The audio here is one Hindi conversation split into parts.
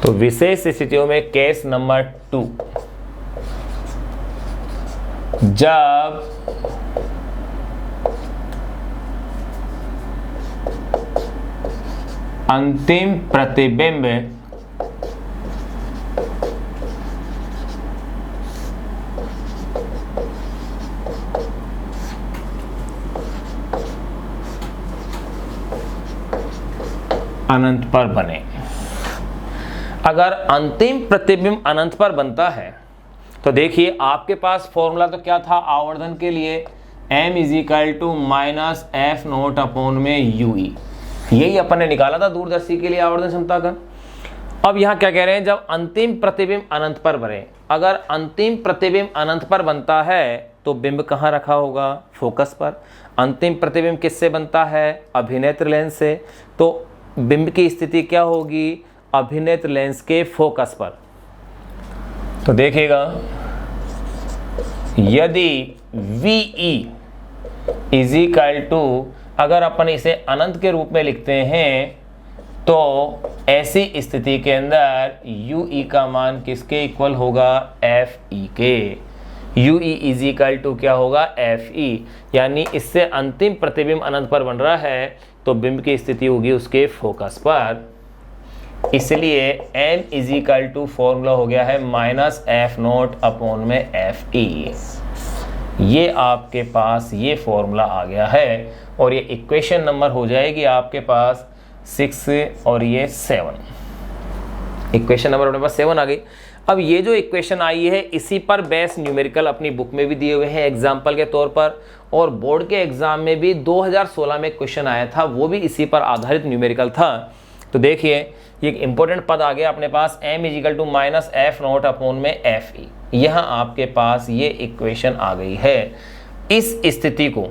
तो विशेष स्थितियों में केस नंबर 2, जब अंतिम प्रतिबिंब अनंत पर बने। अगर अंतिम प्रतिबिंब अनंत पर बनता है तो देखिए आपके पास फॉर्मूला तो क्या था आवर्धन के लिए, m = -f0/UE, यही अपन ने निकाला था दूरदर्शी के लिए आवर्धन क्षमता का। अब यहाँ क्या कह रहे हैं, जब अंतिम प्रतिबिंब अनंत पर बने। अगर अंतिम प्रतिबिंब अनंत पर बनता है तो बिंब कहाँ रखा होगा, फोकस पर। अंतिम प्रतिबिंब किससे बनता है, अभिनेत्र लेंस से, तो बिंब की स्थिति क्या होगी, अभिनेत्र लेंस के फोकस पर। तो देखिएगा यदि VE = अगर अपन इसे अनंत के रूप में लिखते हैं तो ऐसी स्थिति के अंदर UE का मान किसके इक्वल होगा, FE के। UE = क्या होगा, FE, यानी इससे अंतिम प्रतिबिंब अनंत पर बन रहा है तो बिंब की स्थिति होगी उसके फोकस पर। इसलिए m फॉर्मूला हो गया है -f0/FE। ये आपके पास ये फॉर्मूला आ गया है और ये इक्वेशन नंबर हो जाएगी आपके पास 6 और ये 7। इक्वेशन नंबर अपने पास 7 आ गई। अब ये जो इक्वेशन आई है इसी पर बेस न्यूमेरिकल अपनी बुक में भी दिए हुए हैं एग्जाम्पल के तौर पर, और बोर्ड के एग्जाम में भी 2016 में क्वेश्चन आया था, वो भी इसी पर आधारित न्यूमेरिकल था। तो देखिए ये एक इंपॉर्टेंट पद आ गया अपने पास, m = -f0/FE। यहाँ आपके पास ये इक्वेशन आ गई है। इस स्थिति को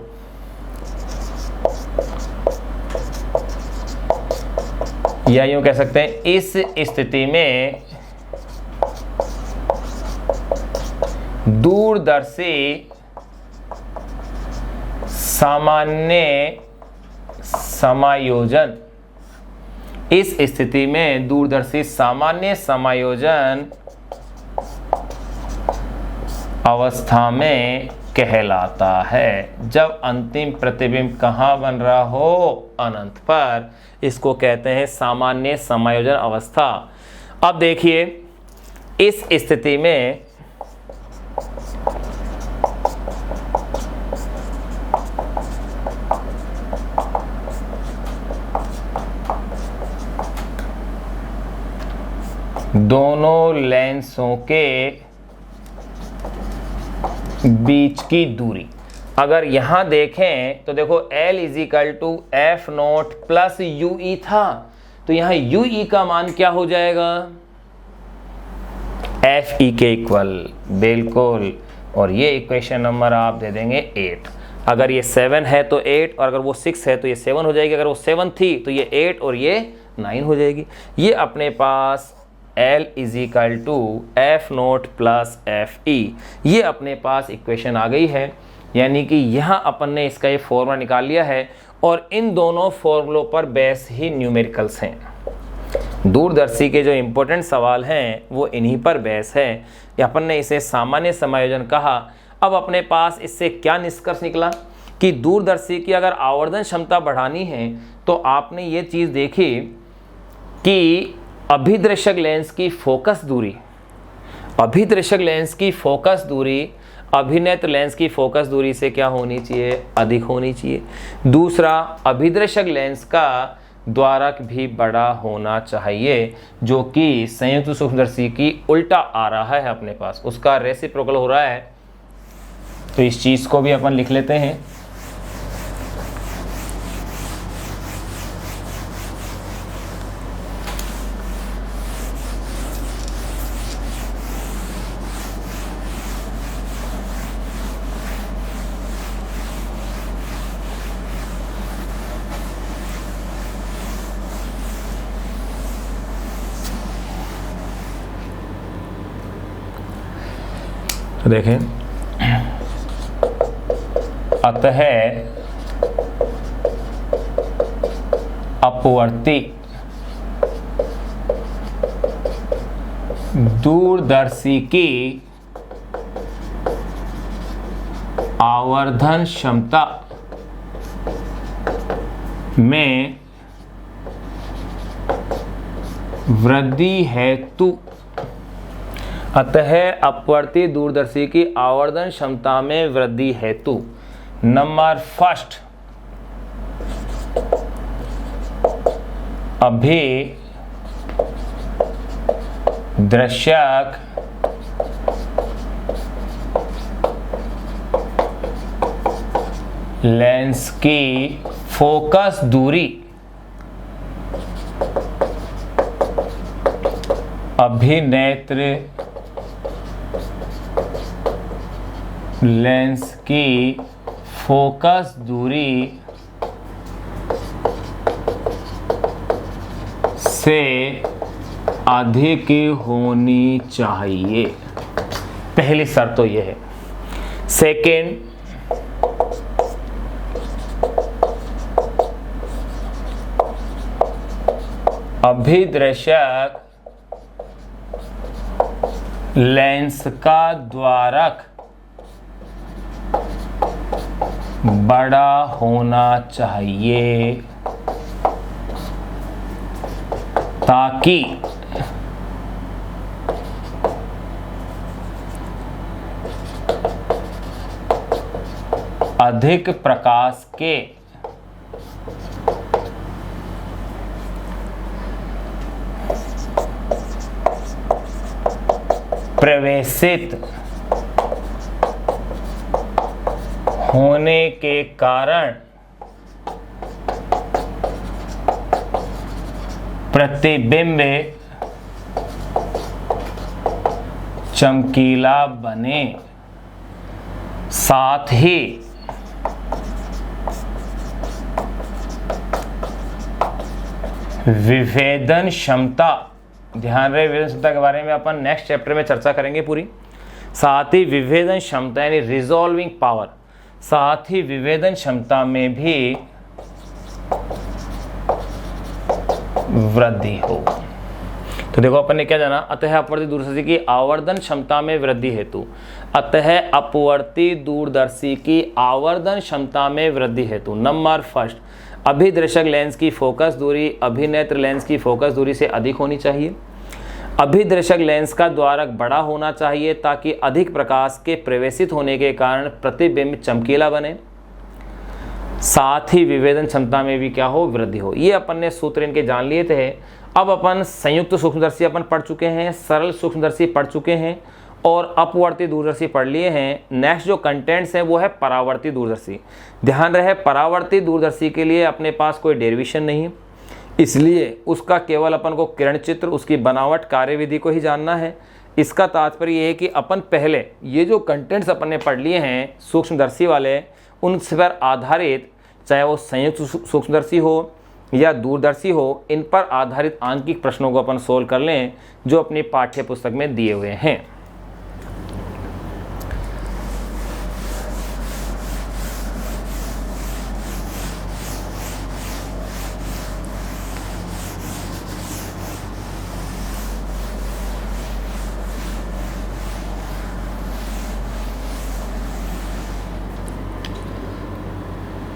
या यूं कह सकते हैं, इस स्थिति में दूरदर्शी सामान्य समायोजन, इस स्थिति में दूरदर्शी सामान्य समायोजन अवस्था में कहलाता है। जब अंतिम प्रतिबिंब कहाँ बन रहा हो, अनंत पर, इसको कहते हैं सामान्य समायोजन अवस्था। अब देखिए इस स्थिति में दोनों लेंसों के बीच की दूरी अगर यहां देखें तो देखो L = f0 + UE था, तो यहां UE का मान क्या हो जाएगा, FE के इक्वल, बिल्कुल। और ये इक्वेशन नंबर आप दे देंगे 8। अगर ये 7 है तो 8, और अगर वो 6 है तो ये 7 हो जाएगी। अगर वो 7 थी तो ये 8 और ये 9 हो जाएगी। ये अपने पास L = f0 + FE, ये अपने पास इक्वेशन आ गई है। यानी कि यहाँ अपन ने इसका ये फॉर्मूला निकाल लिया है और इन दोनों फॉर्मूलों पर बेस ही न्यूमेरिकल्स हैं। दूरदर्शी के जो इम्पोर्टेंट सवाल हैं वो इन्हीं पर बेस है। अपन ने इसे सामान्य समायोजन कहा। अब अपने पास इससे क्या निष्कर्ष निकला कि दूरदर्शी की अगर आवर्धन क्षमता बढ़ानी है तो आपने ये चीज़ देखी कि अभिदर्शक लेंस की फोकस दूरी, अभिदर्शक लेंस की फोकस दूरी अभिनेत्र लेंस की फोकस दूरी से क्या होनी चाहिए, अधिक होनी चाहिए। दूसरा, अभिदर्शक लेंस का द्वारक भी बड़ा होना चाहिए, जो कि संयुक्त सूक्ष्मदर्शी की उल्टा आ रहा है अपने पास, उसका रेसिप्रोकल हो रहा है। तो इस चीज़ को भी अपन लिख लेते हैं। तो देखें, अतः अपवर्ती दूरदर्शी की आवर्धन क्षमता में वृद्धि हेतु, अतः अपवर्ती दूरदर्शी की आवर्धन क्षमता में वृद्धि हेतु नंबर फर्स्ट अभिदृश्यक लेंस की फोकस दूरी अभिनेत्र लेंस की फोकस दूरी से अधिक होनी चाहिए। पहली शर्त तो यह है। सेकेंड, अभिदृश्यक लेंस का द्वारक बड़ा होना चाहिए ताकि अधिक प्रकाश के प्रवेशित होने के कारण प्रतिबिंब चमकीला बने, साथ ही विभेदन क्षमता, ध्यान रहे विभेदन क्षमता के बारे में अपन नेक्स्ट चैप्टर में चर्चा करेंगे पूरी। साथ ही विभेदन क्षमता यानी रिजॉल्विंग पावर, साथ ही विभेदन क्षमता में भी वृद्धि हो। तो देखो अपन ने क्या जाना, अतः अपवर्ती दूरदर्शी की आवर्धन क्षमता में वृद्धि हेतु, अतः अपवर्ती दूरदर्शी की आवर्धन क्षमता में वृद्धि हेतु नंबर फर्स्ट अभिदृश्यक लेंस की फोकस दूरी अभिनेत्र लेंस की फोकस दूरी से अधिक होनी चाहिए। अभिदृश्यक लेंस का द्वारक बड़ा होना चाहिए ताकि अधिक प्रकाश के प्रवेशित होने के कारण प्रतिबिंब चमकीला बने, साथ ही विभेदन क्षमता में भी क्या हो, वृद्धि हो। ये अपन ने सूत्र इनके जान लिए थे। अब अपन संयुक्त सूक्ष्मदर्शी अपन पढ़ चुके हैं, सरल सूक्ष्मदर्शी पढ़ चुके हैं और अपवर्ती दूरदर्शी पढ़ लिए हैं। नेक्स्ट जो कंटेंट्स है वो है परावर्ती दूरदर्शी। ध्यान रहे परावर्ती दूरदर्शी के लिए अपने पास कोई डेरिवेशन नहीं है, इसलिए उसका केवल अपन को किरण चित्र, उसकी बनावट, कार्यविधि को ही जानना है। इसका तात्पर्य ये है कि अपन पहले ये जो कंटेंट्स अपन ने पढ़ लिए हैं सूक्ष्मदर्शी वाले, उन पर आधारित, चाहे वो संयुक्त सूक्ष्मदर्शी हो या दूरदर्शी हो, इन पर आधारित आंकिक प्रश्नों को अपन सोल्व कर लें जो अपनी पाठ्य पुस्तक में दिए हुए हैं।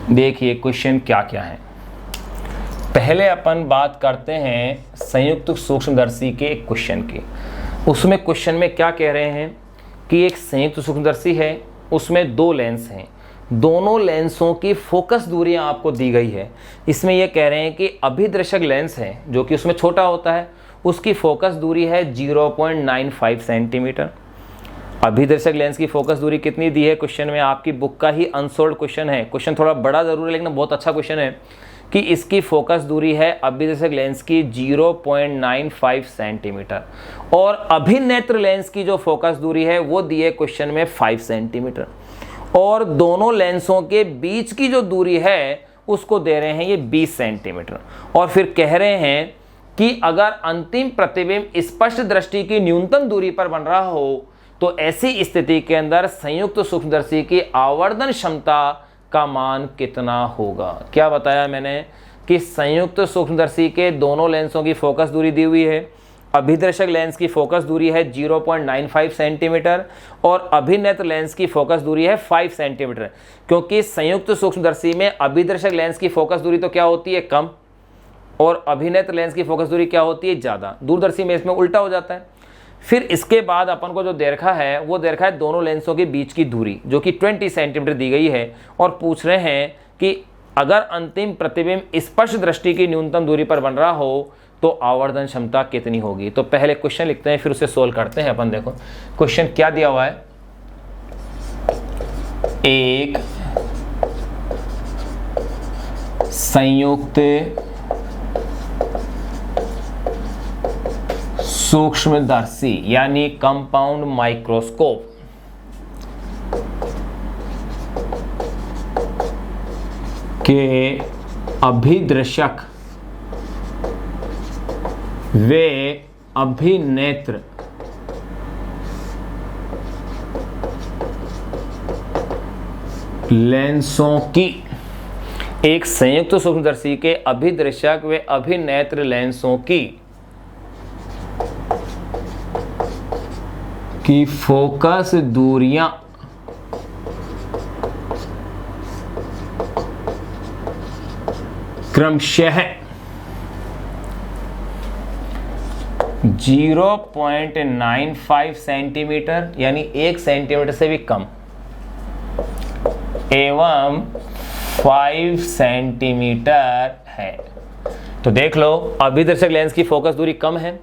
देखिए क्वेश्चन क्या क्या है। पहले अपन बात करते हैं संयुक्त सूक्ष्मदर्शी के एक क्वेश्चन की। उसमें क्वेश्चन में क्या कह रहे हैं कि एक संयुक्त सूक्ष्मदर्शी है, उसमें दो लेंस हैं, दोनों लेंसों की फोकस दूरियां आपको दी गई है। इसमें यह कह रहे हैं कि अभिदृश्यक लेंस है जो कि उसमें छोटा होता है, उसकी फोकस दूरी है 0.95 सेंटीमीटर। अभिदर्शक लेंस की फोकस दूरी कितनी दी है क्वेश्चन में, आपकी बुक का ही अनसोल्ड क्वेश्चन है। क्वेश्चन थोड़ा बड़ा जरूर है लेकिन बहुत अच्छा क्वेश्चन है कि इसकी फोकस दूरी है अभिदर्शक लेंस की 0.95 सेंटीमीटर और अभिनेत्र लेंस की जो फोकस दूरी है वो दी है क्वेश्चन में 5 सेंटीमीटर और दोनों लेंसों के बीच की जो दूरी है उसको दे रहे हैं ये 20 सेंटीमीटर और फिर कह रहे हैं कि अगर अंतिम प्रतिबिंब स्पष्ट दृष्टि की न्यूनतम दूरी पर बन रहा हो तो ऐसी स्थिति के अंदर संयुक्त सूक्ष्मदर्शी की आवर्धन क्षमता का मान कितना होगा। क्या बताया मैंने कि संयुक्त सूक्ष्मदर्शी के दोनों लेंसों की फोकस दूरी दी हुई है अभिदर्शक लेंस की फोकस दूरी है 0.95 सेंटीमीटर और अभिनेत्र लेंस की फोकस दूरी है 5 सेंटीमीटर। क्योंकि संयुक्त सूक्ष्मदर्शी में अभिदर्शक लेंस की फोकस दूरी तो क्या होती है, कम, और अभिनेत्र लेंस की फोकस दूरी क्या होती है, ज़्यादा। दूरदर्शी में इसमें उल्टा हो जाता है। फिर इसके बाद अपन को जो दे रखा है वो दे रखा है दोनों लेंसों के बीच की दूरी, जो कि 20 सेंटीमीटर दी गई है, और पूछ रहे हैं कि अगर अंतिम प्रतिबिंब स्पष्ट दृष्टि की न्यूनतम दूरी पर बन रहा हो तो आवर्धन क्षमता कितनी होगी। तो पहले क्वेश्चन लिखते हैं, फिर उसे सोल्व करते हैं अपन। देखो क्वेश्चन क्या दिया हुआ है, एक संयुक्त सूक्ष्मदर्शी यानी कंपाउंड माइक्रोस्कोप के अभिदर्शक वे अभिनेत्र लेंसों की, एक संयुक्त सूक्ष्मदर्शी के अभिदर्शक वे अभिनेत्र लेंसों की फोकस दूरियां क्रमशः 0.95 सेंटीमीटर यानी 1 सेंटीमीटर से भी कम एवं 5 सेंटीमीटर है। तो देख लो, अभिदर्शक लेंस की फोकस दूरी कम है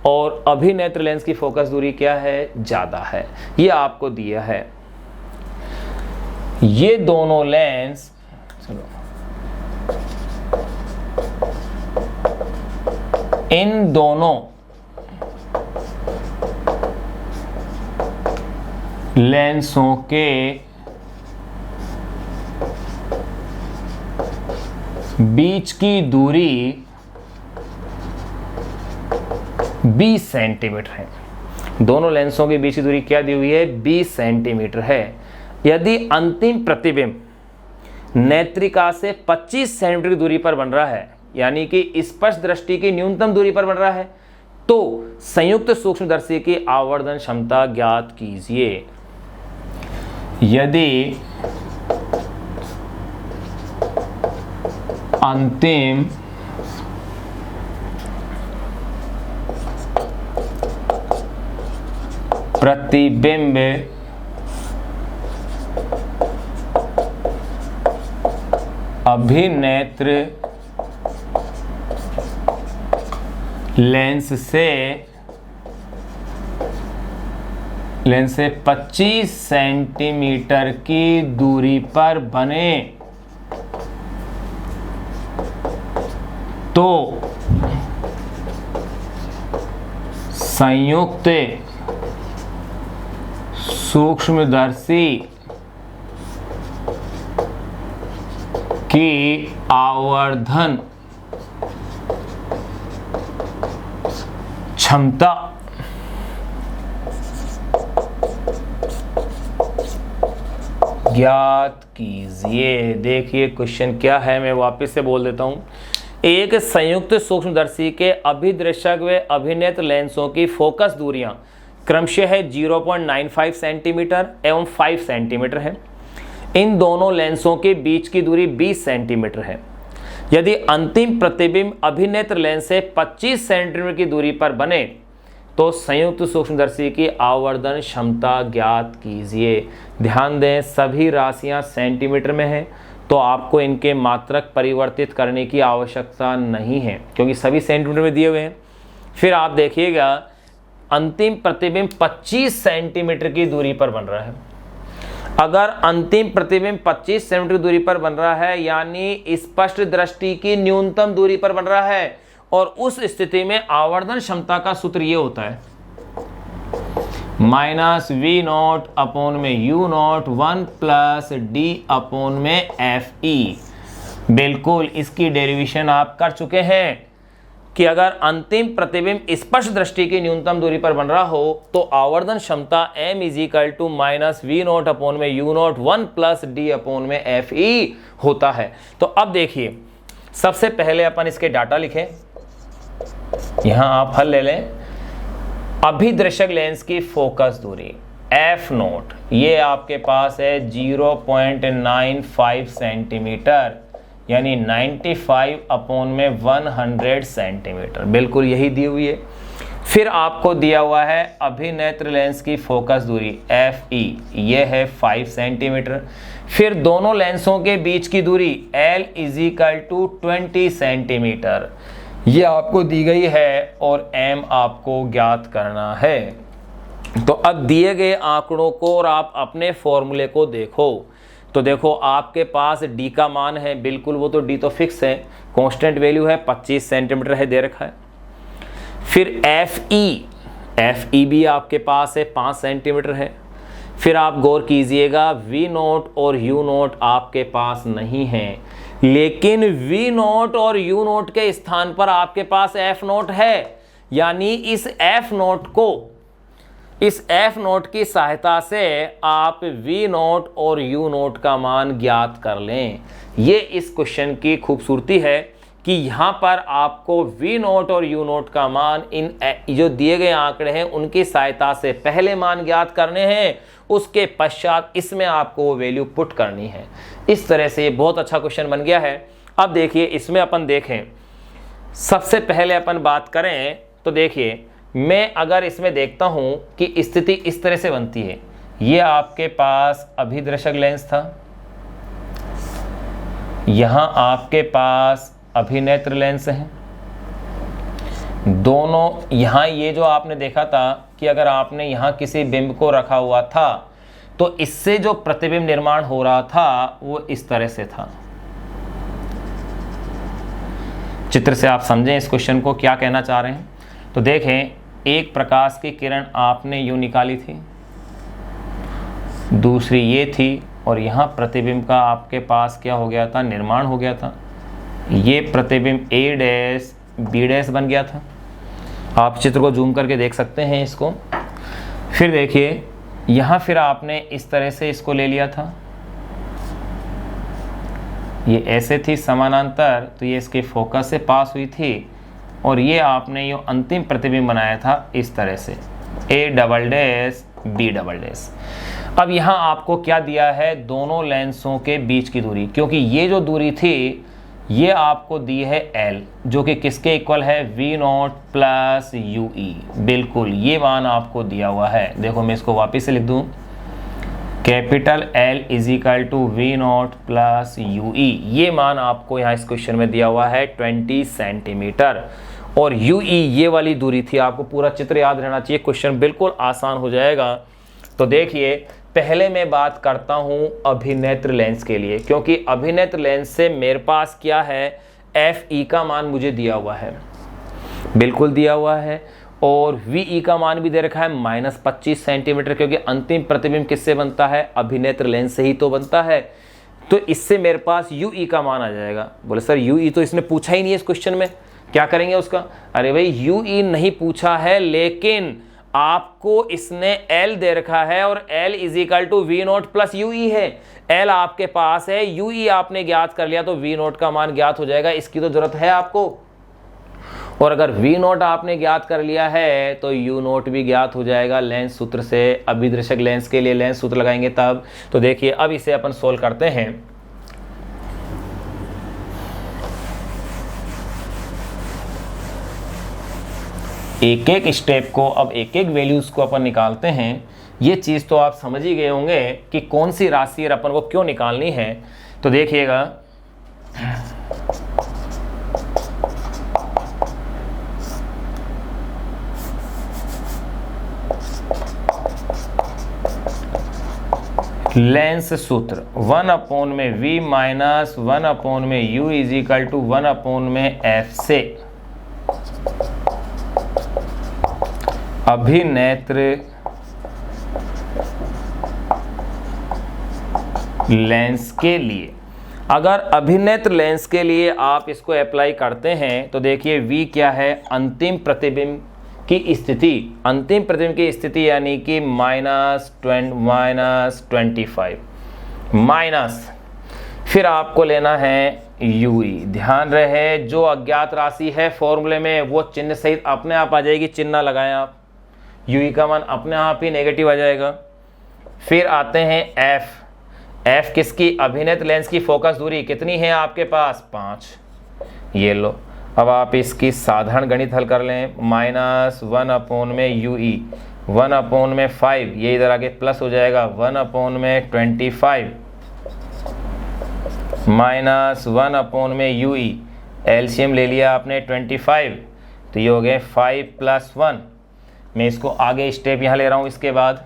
और अभिनेत्र लेंस की फोकस दूरी क्या है, ज़्यादा है। ये आपको दिया है। ये दोनों लेंस, इन दोनों लेंसों के बीच की दूरी 20 सेंटीमीटर है। दोनों लेंसों के बीच की दूरी क्या दी हुई है, 20 सेंटीमीटर है। यदि अंतिम प्रतिबिंब नेत्रिका से 25 सेंटीमीटर की दूरी पर बन रहा है, यानी कि स्पष्ट दृष्टि की न्यूनतम दूरी पर बन रहा है, तो संयुक्त सूक्ष्मदर्शी की आवर्धन क्षमता ज्ञात कीजिए। यदि अंतिम प्रतिबिंब अभिनेत्र लेंस से 25 सेंटीमीटर की दूरी पर बने तो संयुक्त सूक्ष्मदर्शी की आवर्धन क्षमता ज्ञात कीजिए। देखिए क्वेश्चन क्या है, मैं वापस से बोल देता हूं। एक संयुक्त सूक्ष्मदर्शी के अभिदर्शक व अभिनेत्र लेंसों की फोकस दूरियां क्रमशः 0.95 सेंटीमीटर एवं 5 सेंटीमीटर है। इन दोनों लेंसों के बीच की दूरी 20 सेंटीमीटर है। यदि अंतिम प्रतिबिंब अभिनेत्र लेंस से 25 सेंटीमीटर की दूरी पर बने तो संयुक्त सूक्ष्मदर्शी की आवर्धन क्षमता ज्ञात कीजिए। ध्यान दें, सभी राशियां सेंटीमीटर में हैं, तो आपको इनके मात्रक परिवर्तित करने की आवश्यकता नहीं है क्योंकि सभी सेंटीमीटर में दिए हुए हैं। फिर आप देखिएगा, अंतिम प्रतिबिंब 25 सेंटीमीटर की दूरी पर बन रहा है। अगर अंतिम प्रतिबिंब 25 सेंटीमीटर की दूरी पर बन रहा है, यानी स्पष्ट दृष्टि की न्यूनतम दूरी पर बन रहा है, और उस स्थिति में आवर्धन क्षमता का सूत्र ये होता है -V0 अपॉन में U0 1 प्लस D अपॉन में FE। बिल्कुल इसकी डेरिवेशन आप कर चुके हैं कि अगर अंतिम प्रतिबिंब स्पष्ट दृष्टि की न्यूनतम दूरी पर बन रहा हो तो आवर्धन क्षमता M = -V0 अपॉन में U0 1 प्लस D अपॉन में FE होता है। तो अब देखिए, सबसे पहले अपन इसके डाटा लिखें। यहां आप हल ले लें। अभिदर्शक लेंस की फोकस दूरी एफ नोट, ये आपके पास है 0.95 सेंटीमीटर, यानी 95/100 सेंटीमीटर, बिल्कुल यही दी हुई है। फिर आपको दिया हुआ है अभिनेत्र लेंस की फोकस दूरी एफ ई, ये है 5 सेंटीमीटर। फिर दोनों लेंसों के बीच की दूरी L = 20 सेंटीमीटर, ये आपको दी गई है और m आपको ज्ञात करना है। तो अब दिए गए आंकड़ों को और आप अपने फॉर्मूले को देखो, तो देखो आपके पास d का मान है, बिल्कुल वो तो d तो फिक्स है, कांस्टेंट वैल्यू है 25 सेंटीमीटर है, दे रखा है। फिर एफ ई भी आपके पास है 5 सेंटीमीटर है। फिर आप गौर कीजिएगा V नोट और U नोट आपके पास नहीं है, लेकिन V नोट और U नोट के स्थान पर आपके पास F नोट है, यानी इस F नोट की सहायता से आप V नोट और U नोट का मान ज्ञात कर लें। ये इस क्वेश्चन की खूबसूरती है कि यहाँ पर आपको V नोट और U नोट का मान इन जो दिए गए आंकड़े हैं उनकी सहायता से पहले मान ज्ञात करने हैं, उसके पश्चात इसमें आपको वो वैल्यू पुट करनी है। इस तरह से ये बहुत अच्छा क्वेश्चन बन गया है। अब देखिए इसमें अपन देखें, सबसे पहले अपन बात करें तो देखिए मैं अगर इसमें देखता हूं कि स्थिति इस तरह से बनती है, ये आपके पास अभिदर्शक लेंस था, यहां आपके पास अभिनेत्र लेंस है, दोनों यहां ये जो आपने देखा था कि अगर आपने यहां किसी बिंब को रखा हुआ था तो इससे जो प्रतिबिंब निर्माण हो रहा था वो इस तरह से था। चित्र से आप समझें इस क्वेश्चन को क्या कहना चाह रहे हैं। तो देखें, एक प्रकाश की किरण आपने यूं निकाली थी, दूसरी ये थी, और यहाँ प्रतिबिंब का आपके पास क्या हो गया था, निर्माण हो गया था। ये प्रतिबिंब A डैश B डैश बन गया था। आप चित्र को जूम करके देख सकते हैं इसको। फिर देखिए यहाँ फिर आपने इस तरह से इसको ले लिया था, ये ऐसे थी समानांतर, तो ये इसके फोकस से पास हुई थी, और ये आपने ये अंतिम प्रतिबिंब बनाया था इस तरह से A double dash B double dash. अब यहाँ आपको क्या दिया है, दोनों लेंसों के बीच की दूरी, क्योंकि ये जो दूरी थी ये आपको दी है L, जो कि किसके इक्वल है, V नोट प्लस UE, बिल्कुल ये मान आपको दिया हुआ है। देखो मैं इसको वापस से लिख दूं, capital L = V note plus UE, ये मान आपको यहाँ इस क्वेश्चन में दिया हुआ है 20 सेंटीमीटर, और UE ये वाली दूरी थी। आपको पूरा चित्र याद रहना चाहिए, क्वेश्चन बिल्कुल आसान हो जाएगा। तो देखिए पहले मैं बात करता हूं अभिनेत्र लेंस के लिए, क्योंकि अभिनेत्र लेंस से मेरे पास क्या है, FE का मान मुझे दिया हुआ है, बिल्कुल दिया हुआ है, और VE का मान भी दे रखा है -25 सेंटीमीटर, क्योंकि अंतिम प्रतिबिंब किससे बनता है, अभिनेत्र लेंस से ही तो बनता है। तो इससे मेरे पास UE का मान आ जाएगा। बोले सर UE तो इसने पूछा ही नहीं है इस क्वेश्चन में, क्या करेंगे उसका। अरे भाई UE नहीं पूछा है, लेकिन आपको इसने L दे रखा है, और L = V note plus UE है। L आपके पास है, UE आपने ज्ञात कर लिया तो V नोट का मान ज्ञात हो जाएगा, इसकी तो जरूरत है आपको। और अगर V नोट आपने ज्ञात कर लिया है तो U नोट भी ज्ञात हो जाएगा लेंस सूत्र से। अभिदर्शक लेंस के लिए लेंस सूत्र लगाएंगे तब। तो देखिए अब इसे अपन सोल्व करते हैं। एक एक स्टेप को, अब एक एक वैल्यूज को अपन निकालते हैं। ये चीज़ तो आप समझ ही गए होंगे कि कौन सी राशि अपन को क्यों निकालनी है। तो देखिएगा, लेंस सूत्र 1/V माइनस 1/U = 1/F से अभिनेत्र लेंस के लिए, अगर अभिनेत्र लेंस के लिए आप इसको अप्लाई करते हैं तो देखिए V क्या है, अंतिम प्रतिबिंब की स्थिति, अंतिम प्रतिबिंब की स्थिति यानी कि -25 माइनस, फिर आपको लेना है UE। ध्यान रहे जो अज्ञात राशि है फॉर्मूले में वो चिन्ह सहित अपने आप आ जाएगी, चिन्ह लगाएं आप, यू ई का मान अपने आप ही नेगेटिव आ जाएगा। फिर आते हैं एफ, एफ किसकी, अभिनेत्र लेंस की फोकस दूरी कितनी है आपके पास, 5। ये लो, अब आप इसकी साधारण गणित हल कर लें, -1 अपॉन में यू ई, 1 अपॉन में 5, ये इधर आगे प्लस हो जाएगा, 1 अपॉन में 25 -1 अपॉन में यू ई, एलसीएम ले लिया आपने 25, तो ये हो गए 5 + 1। मैं इसको आगे स्टेप यहाँ ले रहा हूँ, इसके बाद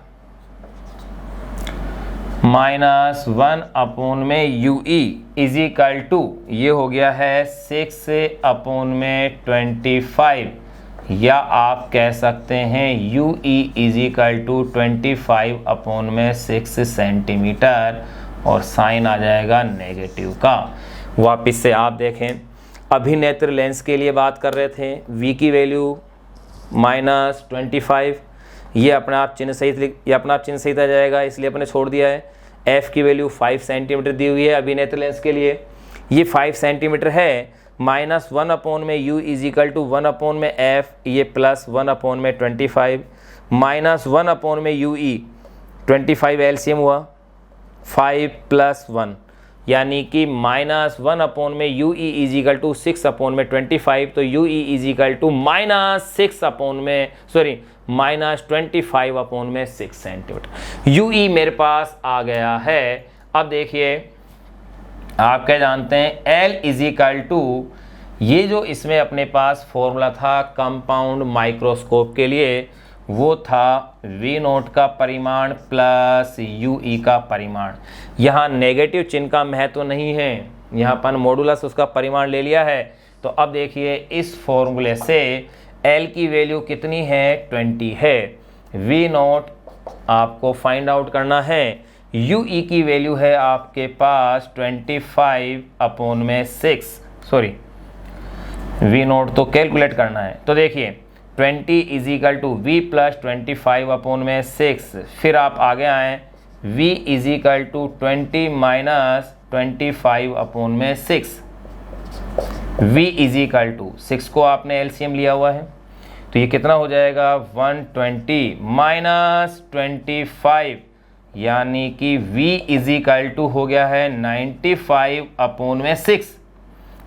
-1 अपॉन में u e is equal to, ये हो गया है 6 अपॉन में 25, या आप कह सकते हैं u e is equal to 25 upon में 6 सेंटीमीटर, और साइन आ जाएगा नेगेटिव का। वापिस से आप देखें, अभिनेत्र लेंस के लिए बात कर रहे थे, v की वैल्यू -25, ये अपना आप चिन्ह सहित आ जाएगा, इसलिए अपने छोड़ दिया है। f की वैल्यू 5 सेंटीमीटर दी हुई है अभिनेत्र लेंस के लिए, ये 5 सेंटीमीटर है। -1 अपॉन में u is equal to 1 upon में f, ये +1 अपॉन में 25, -1 अपॉन में u e, 25 एलसीएम हुआ, 5 + 1, यानी कि -1 अपॉन में u e is equal to 6 upon में 25, तो u e is equal to -25 upon में 6 सेंटीमीटर। यू ई मेरे पास आ गया है। अब देखिए, आप क्या जानते हैं, L इज इक्वल टू, ये जो इसमें अपने पास फॉर्मूला था कंपाउंड माइक्रोस्कोप के लिए, वो था V नोट का परिमाण प्लस यू ई का परिमाण। यहाँ नेगेटिव चिन्ह का महत्व नहीं है, यहाँ अपन मॉडुलस उसका परिमाण ले लिया है। तो अब देखिए, इस फॉर्मूले से L की वैल्यू कितनी है, 20 है। V नोट आपको फाइंड आउट करना है, यू ई की वैल्यू है आपके पास 25 अपॉन में 6, सॉरी V नोट तो कैलकुलेट करना है। तो देखिए 20 is equal to V + 25 upon में 6, फिर आप आगे आए, V is equal to 20 - 25 upon में 6, V इज इक्वल टू 6 को आपने एलसीएम लिया हुआ है, तो ये कितना हो जाएगा, 120 - 25, यानी कि V इज इक्वल टू हो गया है 95 अपॉन में 6।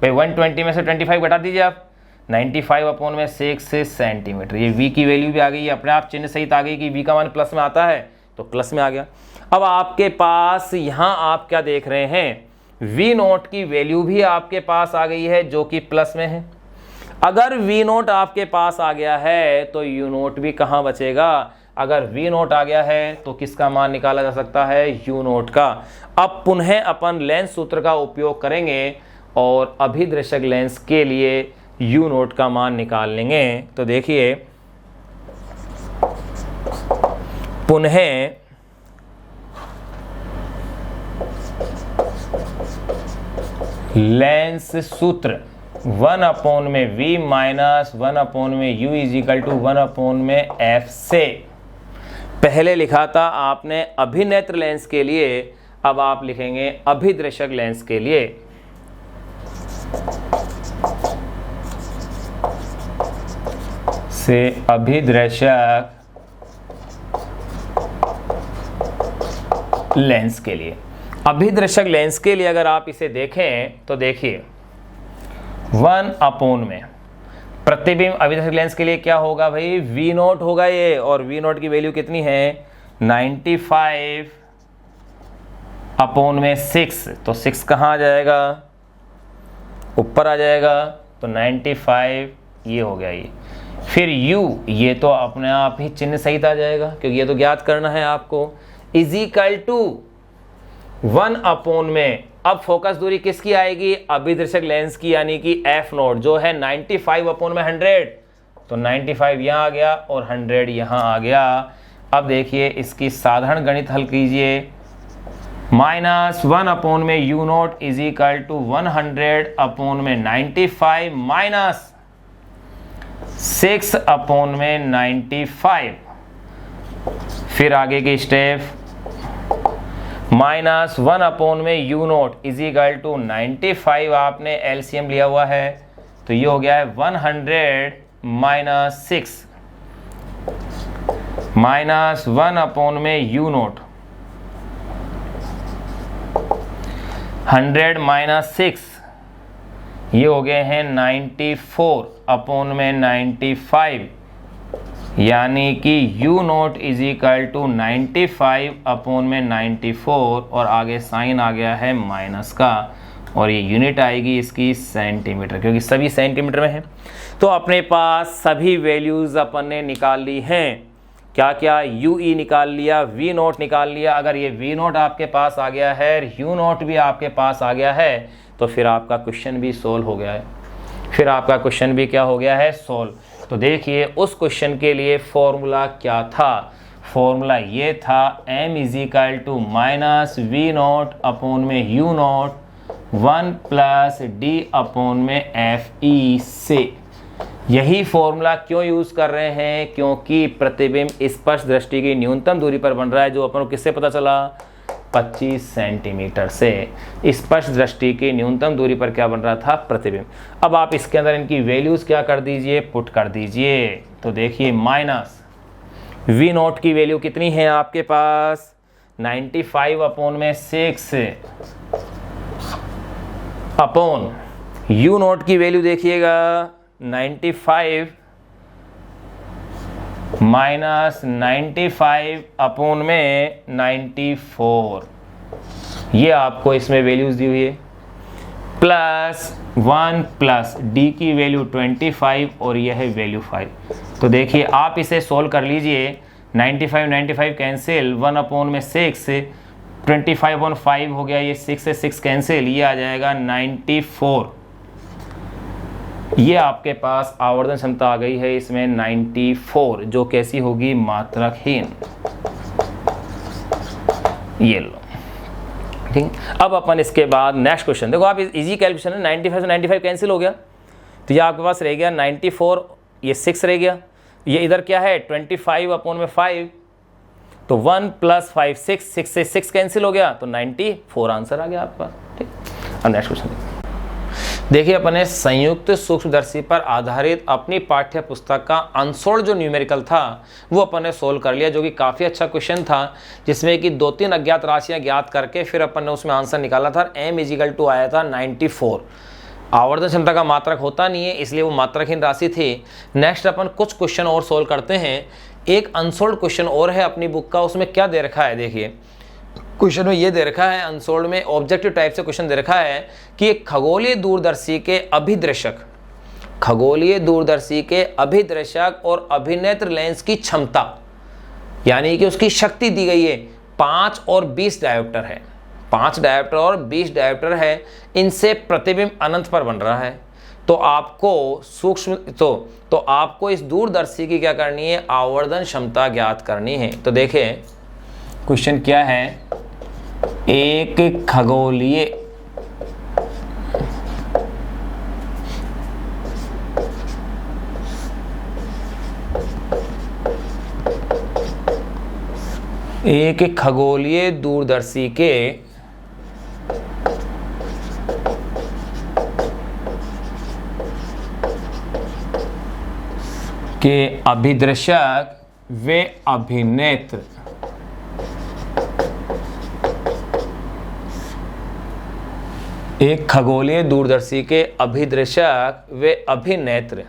भाई 120 में से 25 घटा दीजिए आप, 95 अपॉन में 6 सेंटीमीटर। ये V की वैल्यू भी आ गई, अपने आप चिन्ह सहित आ गई कि V का मान प्लस में आता है, तो प्लस में आ गया। अब आपके पास यहाँ आप क्या देख रहे हैं, V नोट की वैल्यू भी आपके पास आ गई है जो कि प्लस में है। अगर V नोट आपके पास आ गया है तो U नोट भी कहाँ बचेगा। अगर V नोट आ गया है तो किसका मान निकाला जा सकता है, U नोट का। अब पुनः अपन लेंस सूत्र का उपयोग करेंगे और अभिदर्शक लेंस के लिए U नोट का मान निकाल लेंगे। तो देखिए, पुनः लेंस सूत्र 1 अपॉन में V - 1 अपॉन में U is equal to 1 upon में F से पहले लिखा था आपने अभिनेत्र लेंस के लिए, अब आप लिखेंगे अभिदर्शक लेंस के लिए। से अभिदर्शक लेंस के लिए, अभिदर्शक लेंस के लिए अगर आप इसे देखें तो देखिए 1 अपॉन में प्रतिबिंब अभिदर्शक लेंस के लिए क्या होगा भाई, V नोट होगा ये, और V नोट की वैल्यू कितनी है 95 अपॉन में 6, तो 6 कहाँ आ जाएगा, ऊपर आ जाएगा, तो 95 ये हो गया ये। फिर U, ये तो अपने आप ही चिन्ह सहित आ जाएगा क्योंकि ये तो ज्ञात करना है आपको, इज इक्वल टू 1 अपॉन में, अब फोकस दूरी किसकी आएगी, अभिदर्शक लेंस की, यानी कि F नोट जो है 95 अपॉन में 100, तो 95 यहाँ आ गया और 100 यहाँ आ गया। अब देखिए इसकी साधारण गणित हल कीजिए, -1 अपॉन में U nought is equal to 100 upon में 95 माइनस 6 अपॉन में 95, फिर आगे के स्टेप -1 अपॉन में U nought is equal to 95, आपने एलसीएम लिया हुआ है, तो ये हो गया है 100 - 6, माइनस 1 में यू नोट, 100 माइनस 6 ये हो गए हैं 94 में 95, यानी कि u nought is equal to 95 में 94 और आगे साइन आ गया है माइनस का और ये यूनिट आएगी इसकी सेंटीमीटर, क्योंकि सभी सेंटीमीटर में है। तो अपने पास सभी वैल्यूज़ अपन ने निकाल ली हैं। क्या क्या? यू ई निकाल लिया, वी नोट निकाल लिया। अगर ये वी नोट आपके पास आ गया है, यू नोट भी आपके पास आ गया है, तो फिर आपका क्वेश्चन भी सोल्व हो गया है। फिर आपका क्वेश्चन भी क्या हो गया है? सोल्व। तो देखिए उस क्वेश्चन के लिए फॉर्मूला क्या था? फॉर्मूला ये था m is equal to minus v nought upon में u nought 1 plus D upon में एफ ई से। यही फॉर्मूला क्यों यूज़ कर रहे हैं? क्योंकि प्रतिबिंब स्पर्श दृष्टि की न्यूनतम दूरी पर बन रहा है, जो अपन को किससे पता चला? 25 सेंटीमीटर से। स्पर्श दृष्टि की न्यूनतम दूरी पर क्या बन रहा था? प्रतिबिंब। अब आप इसके अंदर इनकी वैल्यूज़ क्या कर दीजिए? पुट कर दीजिए। तो देखिए माइनस वी नोट की वैल्यू कितनी है आपके पास? 95 अपॉन में 6 अपॉन यू नोट की वैल्यू देखिएगा 95 माइनस 95 अपॉन में 94, ये आपको इसमें वैल्यूज दी हुई है, प्लस 1 प्लस डी की वैल्यू 25 और यह है वैल्यू 5। तो देखिए आप इसे सोल्व कर लीजिए। 95 कैंसिल, 1 अपॉन में 6, 25 अपॉन 5 हो गया, ये 6 से 6 कैंसिल, ये आ जाएगा 94। ये आपके पास आवर्धन क्षमता आ गई है इसमें 94, जो कैसी होगी? मात्रकहीन। ये लो, ठीक। अब अपन इसके बाद नेक्स्ट क्वेश्चन देखो। आप इजी कैलकुलेशन है, 95 से 95 कैंसिल हो गया, तो ये आपके पास रह गया 94, ये 6 रह गया, ये इधर क्या है 25 अपॉन में 5, तो 1 प्लस 5 6 से 6 कैंसिल हो गया, तो 94 आंसर आ गया आपके पास, ठीक। अब नेक्स्ट क्वेश्चन देखिए अपने संयुक्त सूक्ष्मदर्शी पर आधारित अपनी पाठ्य पुस्तक का अनसोल्ड जो न्यूमेरिकल था वो अपन ने सोल्व कर लिया, जो कि काफ़ी अच्छा क्वेश्चन था, जिसमें कि 2-3 अज्ञात राशियां ज्ञात करके फिर अपन ने उसमें आंसर निकाला था। m इज इक्वल टू आया था 94। आवर्धन क्षमता का मात्रक होता नहीं है, इसलिए वो मात्रकहीन राशि थी। नेक्स्ट अपन कुछ क्वेश्चन और सोल्व करते हैं। एक अनसोल्ड क्वेश्चन और है अपनी बुक का, उसमें क्या दे रखा है देखिए। क्वेश्चन में ये दे रखा है, अनसोल्ड में ऑब्जेक्टिव टाइप से क्वेश्चन दे रखा है कि एक खगोलीय दूरदर्शी के अभिदर्शक और अभिनेत्र लेंस की क्षमता, यानी कि उसकी शक्ति दी गई है, 5 और 20 डायोप्टर है। 5 डायोप्टर और 20 डायोप्टर है, इनसे प्रतिबिंब अनंत पर बन रहा है। तो आपको तो आपको इस दूरदर्शी की क्या करनी है? आवर्धन क्षमता ज्ञात करनी है। तो देखें क्वेश्चन क्या है। एक खगोलीय दूरदर्शी के अभिदर्शक व अभिनेत्र एक खगोलीय दूरदर्शी के अभिदर्शक व अभिनेत्र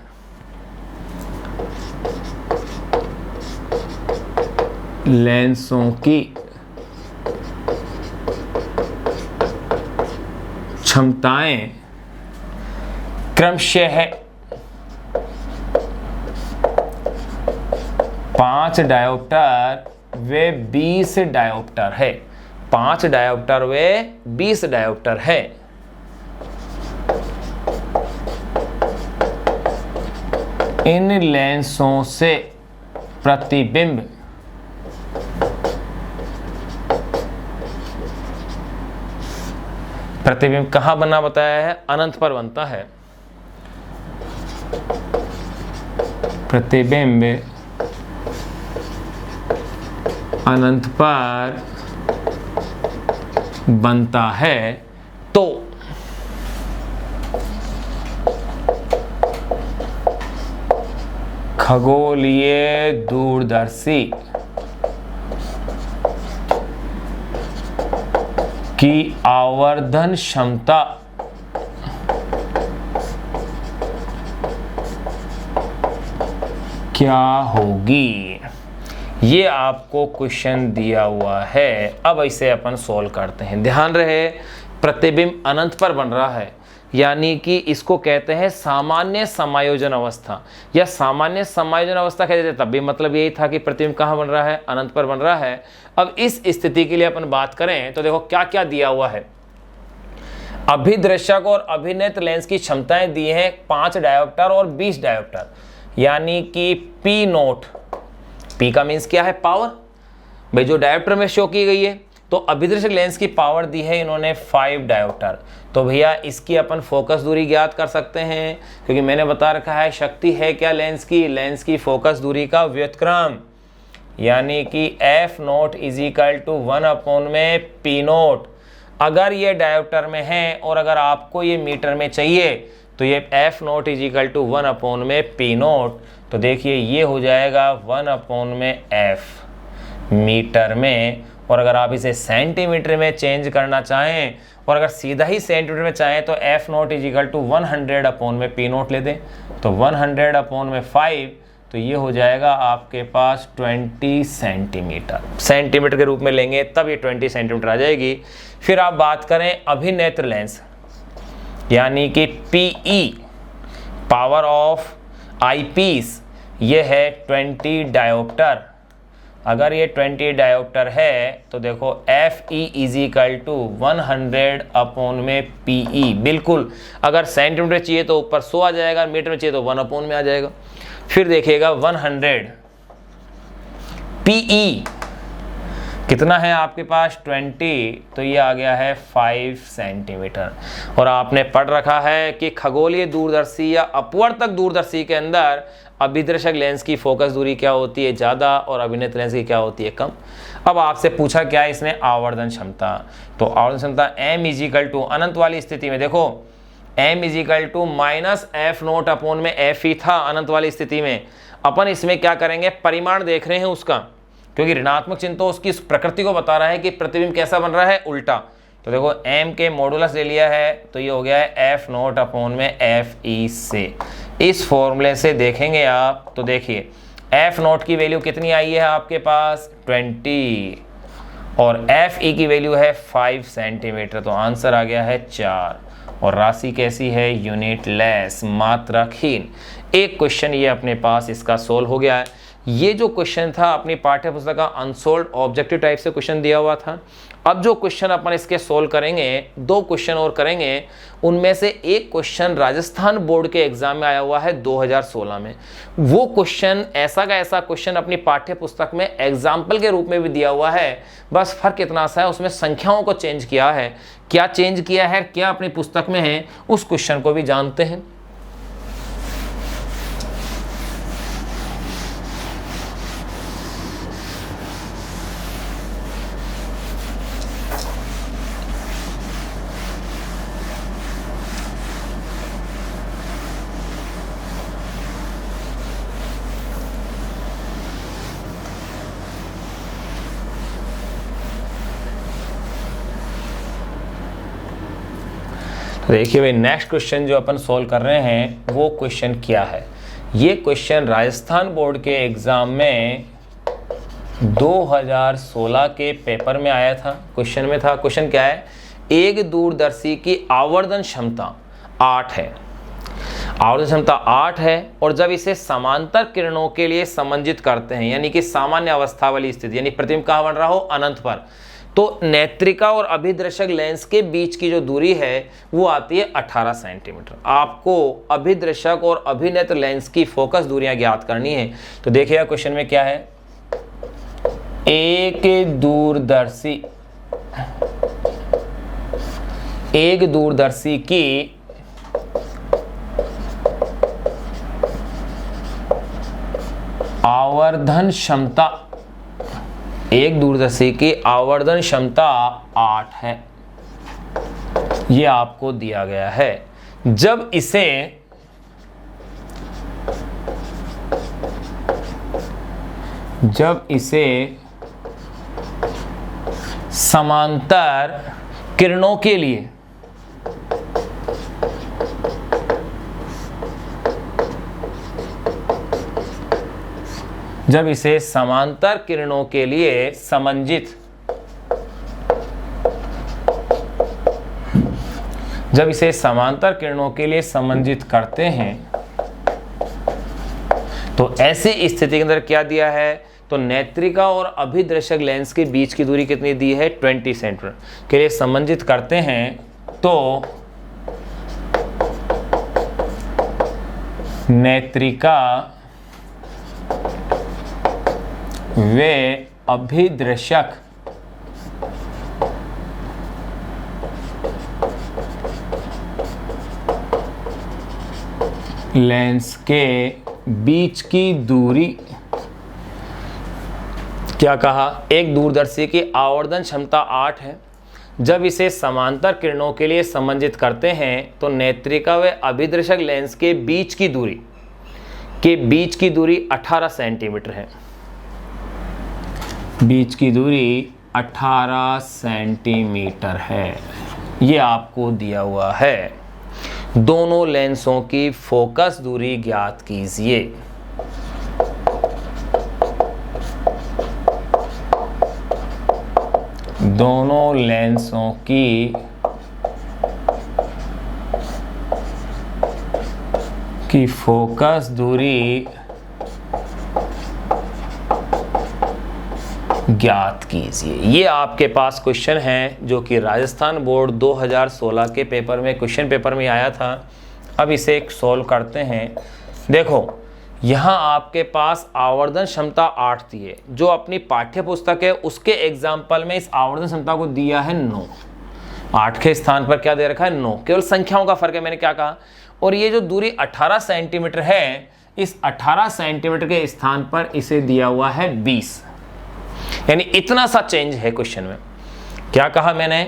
लेंसों की क्षमताएं क्रमशः 5 डायोप्टर व 20 डायोप्टर है। 5 डायोप्टर व 20 डायोप्टर है। इन लेंसों से प्रतिबिंब कहाँ बना बताया है? अनंत पर बनता है। प्रतिबिंब अनंत पर बनता है। तो खगोलीय दूरदर्शी की आवर्धन क्षमता क्या होगी? ये आपको क्वेश्चन दिया हुआ है। अब इसे अपन सोल्व करते हैं। ध्यान रहे, प्रतिबिंब अनंत पर बन रहा है, यानी कि इसको कहते हैं सामान्य समायोजन अवस्था, या सामान्य समायोजन अवस्था कहते थे, तब भी मतलब यही था कि प्रतिबिंब कहाँ बन रहा है? अनंत पर बन रहा है। अब इस स्थिति के लिए अपन बात करें तो देखो क्या क्या दिया हुआ है। अभिदृश्यक और अभिनेत्र लेंस की क्षमताएं दी हैं 5 डायोप्टर और 20 डायोप्टर, यानी कि पी नोट, पी का मीन्स क्या है? पावर, भाई जो डायोप्टर में शो की गई है। तो अभिदृश्यक लेंस की पावर दी है इन्होंने 5 डायोप्टर। तो भैया इसकी अपन फोकस दूरी ज्ञात कर सकते हैं, क्योंकि मैंने बता रखा है शक्ति है क्या लेंस की? लेंस की फोकस दूरी का व्युत्क्रम, यानी कि f nought is equal to 1 में पी नोट। अगर ये डायोप्टर में है और अगर आपको ये मीटर में चाहिए तो ये f nought is equal to 1 में पी नोट। तो देखिए ये हो जाएगा 1 में एफ मीटर में, और अगर आप इसे सेंटीमीटर में चेंज करना चाहें और अगर सीधा ही सेंटीमीटर में चाहें तो f nought is equal to 100 में पी नोट ले दें, तो 100 में 5, तो ये हो जाएगा आपके पास 20 सेंटीमीटर। सेंटीमीटर के रूप में लेंगे तब ये 20 सेंटीमीटर आ जाएगी। फिर आप बात करें अभिनेत्र लेंस, यानी कि पीई, पावर ऑफ आईपीस, ये है 20 डायोप्टर। अगर ये 20 डायोप्टर है तो देखो f e is equal to 100 में पीई। बिल्कुल, अगर सेंटीमीटर चाहिए तो ऊपर 100 आ जाएगा, मीटर में चाहिए तो 1 में आ जाएगा। फिर देखिएगा 100 पीई कितना है आपके पास? 20, तो ये आ गया है 5 सेंटीमीटर। और आपने पढ़ रखा है कि खगोलीय दूरदर्शी या अपवर्तक दूरदर्शी के अंदर अभिदर्शक लेंस की फोकस दूरी क्या होती है? ज़्यादा, और अभिनेत्र लेंस की क्या होती है? कम। अब आपसे पूछा क्या है इसने? आवर्धन क्षमता। तो आवर्धन क्षमता m इज इक्वल टू, अनंत वाली स्थिति में देखो m is equal to minus f nought upon में एफ ही था अनंत वाली स्थिति में। अपन इसमें क्या करेंगे? परिमाण देख रहे हैं उसका, क्योंकि ऋणात्मक चिन्ह तो उसकी प्रकृति को बता रहा है कि प्रतिबिंब कैसा बन रहा है? उल्टा। तो देखो m के मॉडुलस ले लिया है तो ये हो गया है एफ नोट अपॉन में एफ ई से। इस फॉर्मूले से देखेंगे आप तो देखिए एफ नोट की वैल्यू कितनी आई है आपके पास? 20, और एफ ई की वैल्यू है 5 सेंटीमीटर, तो आंसर आ गया है 4। और राशि कैसी है? यूनिट लेस, मात्रकहीन। एक क्वेश्चन ये अपने पास इसका सोल्व हो गया है। ये जो क्वेश्चन था अपनी पाठ्य पुस्तक का अनसोल्व्ड ऑब्जेक्टिव टाइप से क्वेश्चन दिया हुआ था। अब जो क्वेश्चन अपन इसके सोल्व करेंगे, 2 क्वेश्चन और करेंगे, उनमें से एक क्वेश्चन राजस्थान बोर्ड के एग्जाम में आया हुआ है 2016 में। वो क्वेश्चन ऐसा का ऐसा क्वेश्चन अपनी पाठ्य पुस्तक में एग्जाम्पल के रूप में भी दिया हुआ है, बस फर्क इतना सा है उसमें संख्याओं को चेंज किया है। क्या चेंज किया है, क्या अपनी पुस्तक में है, उस क्वेश्चन को भी जानते हैं। देखिए भाई नेक्स्ट क्वेश्चन जो अपन सोल्व कर रहे हैं वो क्वेश्चन क्या है? ये क्वेश्चन राजस्थान बोर्ड के एग्जाम में 2016 के पेपर में आया था। क्वेश्चन में था, क्वेश्चन क्या है? एक दूरदर्शी की आवर्धन क्षमता 8 है। आवर्धन क्षमता 8 है और जब इसे समांतर किरणों के लिए समंजित करते हैं, यानी कि सामान्य अवस्था वाली स्थिति, यानी प्रतिबिंब कहाँ बन रहा हो? अनंत पर, तो नेत्रिका और अभिदर्शक लेंस के बीच की जो दूरी है वो आती है 18 सेंटीमीटर। आपको अभिदर्शक और अभिनेत्र लेंस की फोकस दूरियां ज्ञात करनी है। तो देखिएगा क्वेश्चन में क्या है? एक दूरदर्शी की आवर्धन क्षमता, एक दूरदर्शी की आवर्धन क्षमता 8 है, ये आपको दिया गया है। जब इसे जब इसे समांतर किरणों के लिए समंजित करते हैं तो ऐसी स्थिति के अंदर क्या दिया है, तो नेत्रिका और अभिदर्शक लेंस के बीच की दूरी कितनी दी है, 20 सेंटीमीटर के लिए समंजित करते हैं तो नेत्रिका वे अभिदर्शक लेंस के बीच की दूरी, क्या कहा, एक दूरदर्शी की आवर्धन क्षमता 8 है। जब इसे समांतर किरणों के लिए समंजित करते हैं तो नेत्रिका व अभिदर्शक लेंस के बीच की दूरी 18 सेंटीमीटर है। बीच की दूरी 18 सेंटीमीटर है, ये आपको दिया हुआ है। दोनों लेंसों की फोकस दूरी ज्ञात कीजिए। दोनों लेंसों की फोकस दूरी ज्ञात कीजिए। ये आपके पास क्वेश्चन है जो कि राजस्थान बोर्ड 2016 के पेपर में, क्वेश्चन पेपर में आया था। अब इसे एक सॉल्व करते हैं। देखो यहाँ आपके पास आवर्धन क्षमता 8 दी है, जो अपनी पाठ्य पुस्तक है उसके एग्जाम्पल में इस आवर्धन क्षमता को दिया है 9। 8 के स्थान पर क्या दे रखा है, 9। केवल संख्याओं का फर्क है, मैंने क्या कहा। और ये जो दूरी 18 सेंटीमीटर है, इस 18 सेंटीमीटर के स्थान पर इसे दिया हुआ है 20, यानी इतना सा चेंज है क्वेश्चन में। क्या कहा मैंने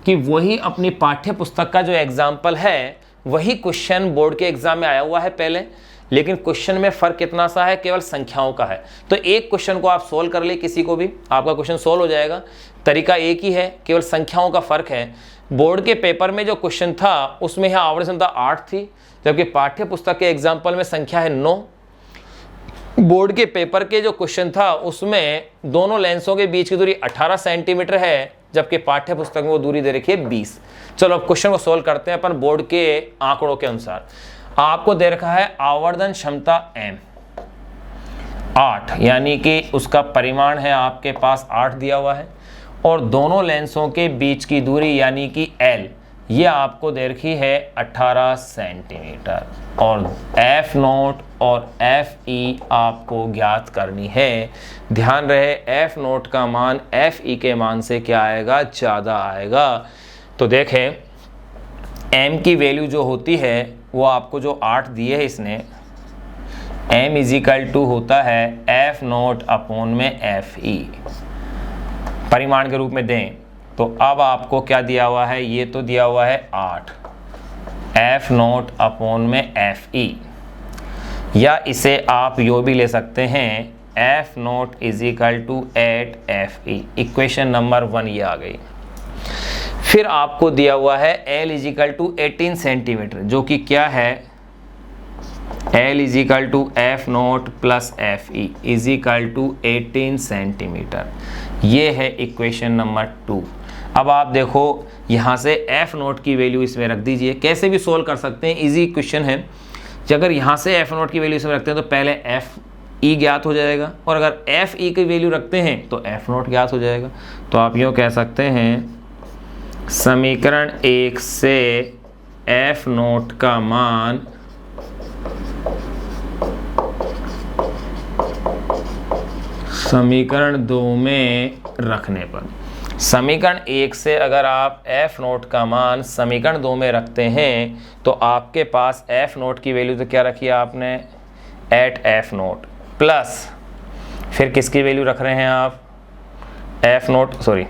कि वही अपनी पाठ्य पुस्तक का जो एग्जाम्पल है वही क्वेश्चन बोर्ड के एग्जाम में आया हुआ है पहले, लेकिन क्वेश्चन में फर्क कितना सा है, केवल संख्याओं का है। तो एक क्वेश्चन को आप सोल्व कर ले, किसी को भी आपका क्वेश्चन सोल्व हो जाएगा। तरीका एक ही है, केवल संख्याओं का फर्क है। बोर्ड के पेपर में जो क्वेश्चन था उसमें यहाँ आवर्धन क्षमता 8 थी, जबकि पाठ्य पुस्तक के एग्जाम्पल में संख्या है 9। बोर्ड के पेपर के जो क्वेश्चन था उसमें दोनों लेंसों के बीच की दूरी 18 सेंटीमीटर है, जबकि पाठ्य पुस्तक में वो दूरी दे रखी है 20। चलो अब क्वेश्चन को सोल्व करते हैं अपन बोर्ड के आंकड़ों के अनुसार। आपको दे रखा है आवर्धन क्षमता m 8, यानी कि उसका परिमाण है आपके पास 8 दिया हुआ है, और दोनों लेंसों के बीच की दूरी यानी कि l ये आपको दे रखी है 18 सेंटीमीटर, और F0 और FE आपको ज्ञात करनी है। ध्यान रहे F0 का मान FE के मान से क्या आएगा, ज़्यादा आएगा। तो देखें m की वैल्यू जो होती है वो आपको जो 8 दिए है इसने, m = होता है F0 अपॉन में FE, परिमाण के रूप में दें तो अब आपको क्या दिया हुआ है, ये तो दिया हुआ है 8 F0 अपॉन में FE, या इसे आप यो भी ले सकते हैं F0 = 8 FE। इक्वेशन नंबर 1 ये आ गई। फिर आपको दिया हुआ है L = 18 सेंटीमीटर, जो कि क्या है, L = F0 + FE = 18 सेंटीमीटर। ये है इक्वेशन नंबर 2। अब आप देखो यहाँ से F0 की वैल्यू इसमें रख दीजिए। कैसे भी सोल्व कर सकते हैं, इजी क्वेश्चन है। अगर यहाँ से F0 की वैल्यू इसमें रखते हैं तो पहले FE ज्ञात हो जाएगा, और अगर FE की वैल्यू रखते हैं तो F0 ज्ञात हो जाएगा। तो आप यूँ कह सकते हैं समीकरण 1 से F0 का मान समीकरण 2 में रखने पर, समीकरण 1 से अगर आप F0 का मान समीकरण 2 में रखते हैं तो आपके पास F0 की वैल्यू तो क्या रखी है आपने, 8 F0 प्लस, फिर किसकी वैल्यू रख रहे हैं आप, F0 सॉरी,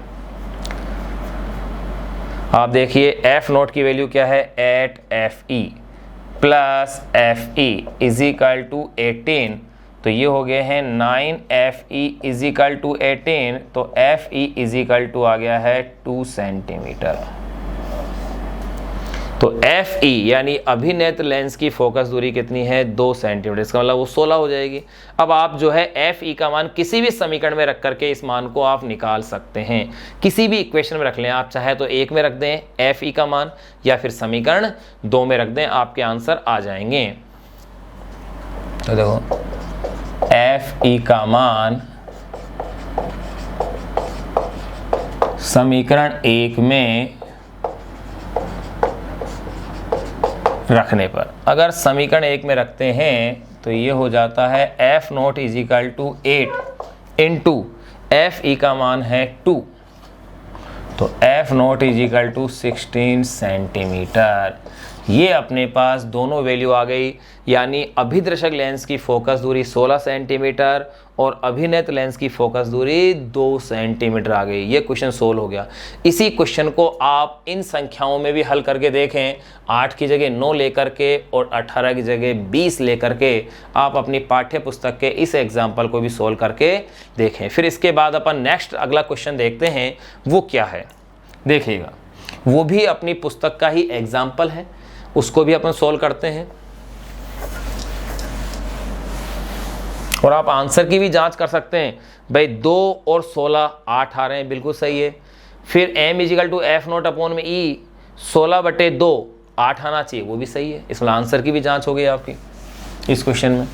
आप देखिए F0 की वैल्यू क्या है, 8 FE प्लस FE = 18 तो ये हो गए हैं 9FE इज इक्वल टू 18, तो FE इज इक्वल टू आ गया है 2 सेंटीमीटर। तो FE यानी अभिनेत्र लेंस की फोकस दूरी कितनी है? 2 सेंटीमीटर, इसका मतलब वो 16 हो जाएगी। अब आप जो है FE का मान किसी भी समीकरण में रख करके इस मान को आप निकाल सकते हैं, किसी भी इक्वेशन में रख लें आप, चाहे तो 1 में रख दें FE का मान, या फिर समीकरण 2 में रख दें, आपके आंसर आ जाएंगे। तो देखो FE का मान समीकरण 1 में रखने पर, अगर समीकरण 1 में रखते हैं तो ये हो जाता है F nought is equal to 8 into FE का मान है 2, तो F nought is equal to 16 centimetre. ये अपने पास दोनों वैल्यू आ गई, यानी अभिदर्शक लेंस की फोकस दूरी 16 सेंटीमीटर और अभिनेत्र लेंस की फोकस दूरी 2 सेंटीमीटर आ गई। ये क्वेश्चन सोल्व हो गया। इसी क्वेश्चन को आप इन संख्याओं में भी हल करके देखें, 8 की जगह 9 लेकर के और 18 की जगह 20 लेकर के आप अपनी पाठ्य पुस्तक के इस एग्जाम्पल को भी सोल्व करके देखें। फिर इसके बाद अपन नेक्स्ट अगला क्वेश्चन देखते हैं, वो क्या है देखिएगा, वो भी अपनी पुस्तक का ही एग्जाम्पल है, उसको भी अपन सोल्व करते हैं और आप आंसर की भी जांच कर सकते हैं। भाई 2 और 16 8 आ रहे हैं, बिल्कुल सही है। फिर m is equal to F nought upon में E 16/2 8 आना चाहिए, वो भी सही है। इसमें आंसर की भी जांच हो गई आपकी इस क्वेश्चन में।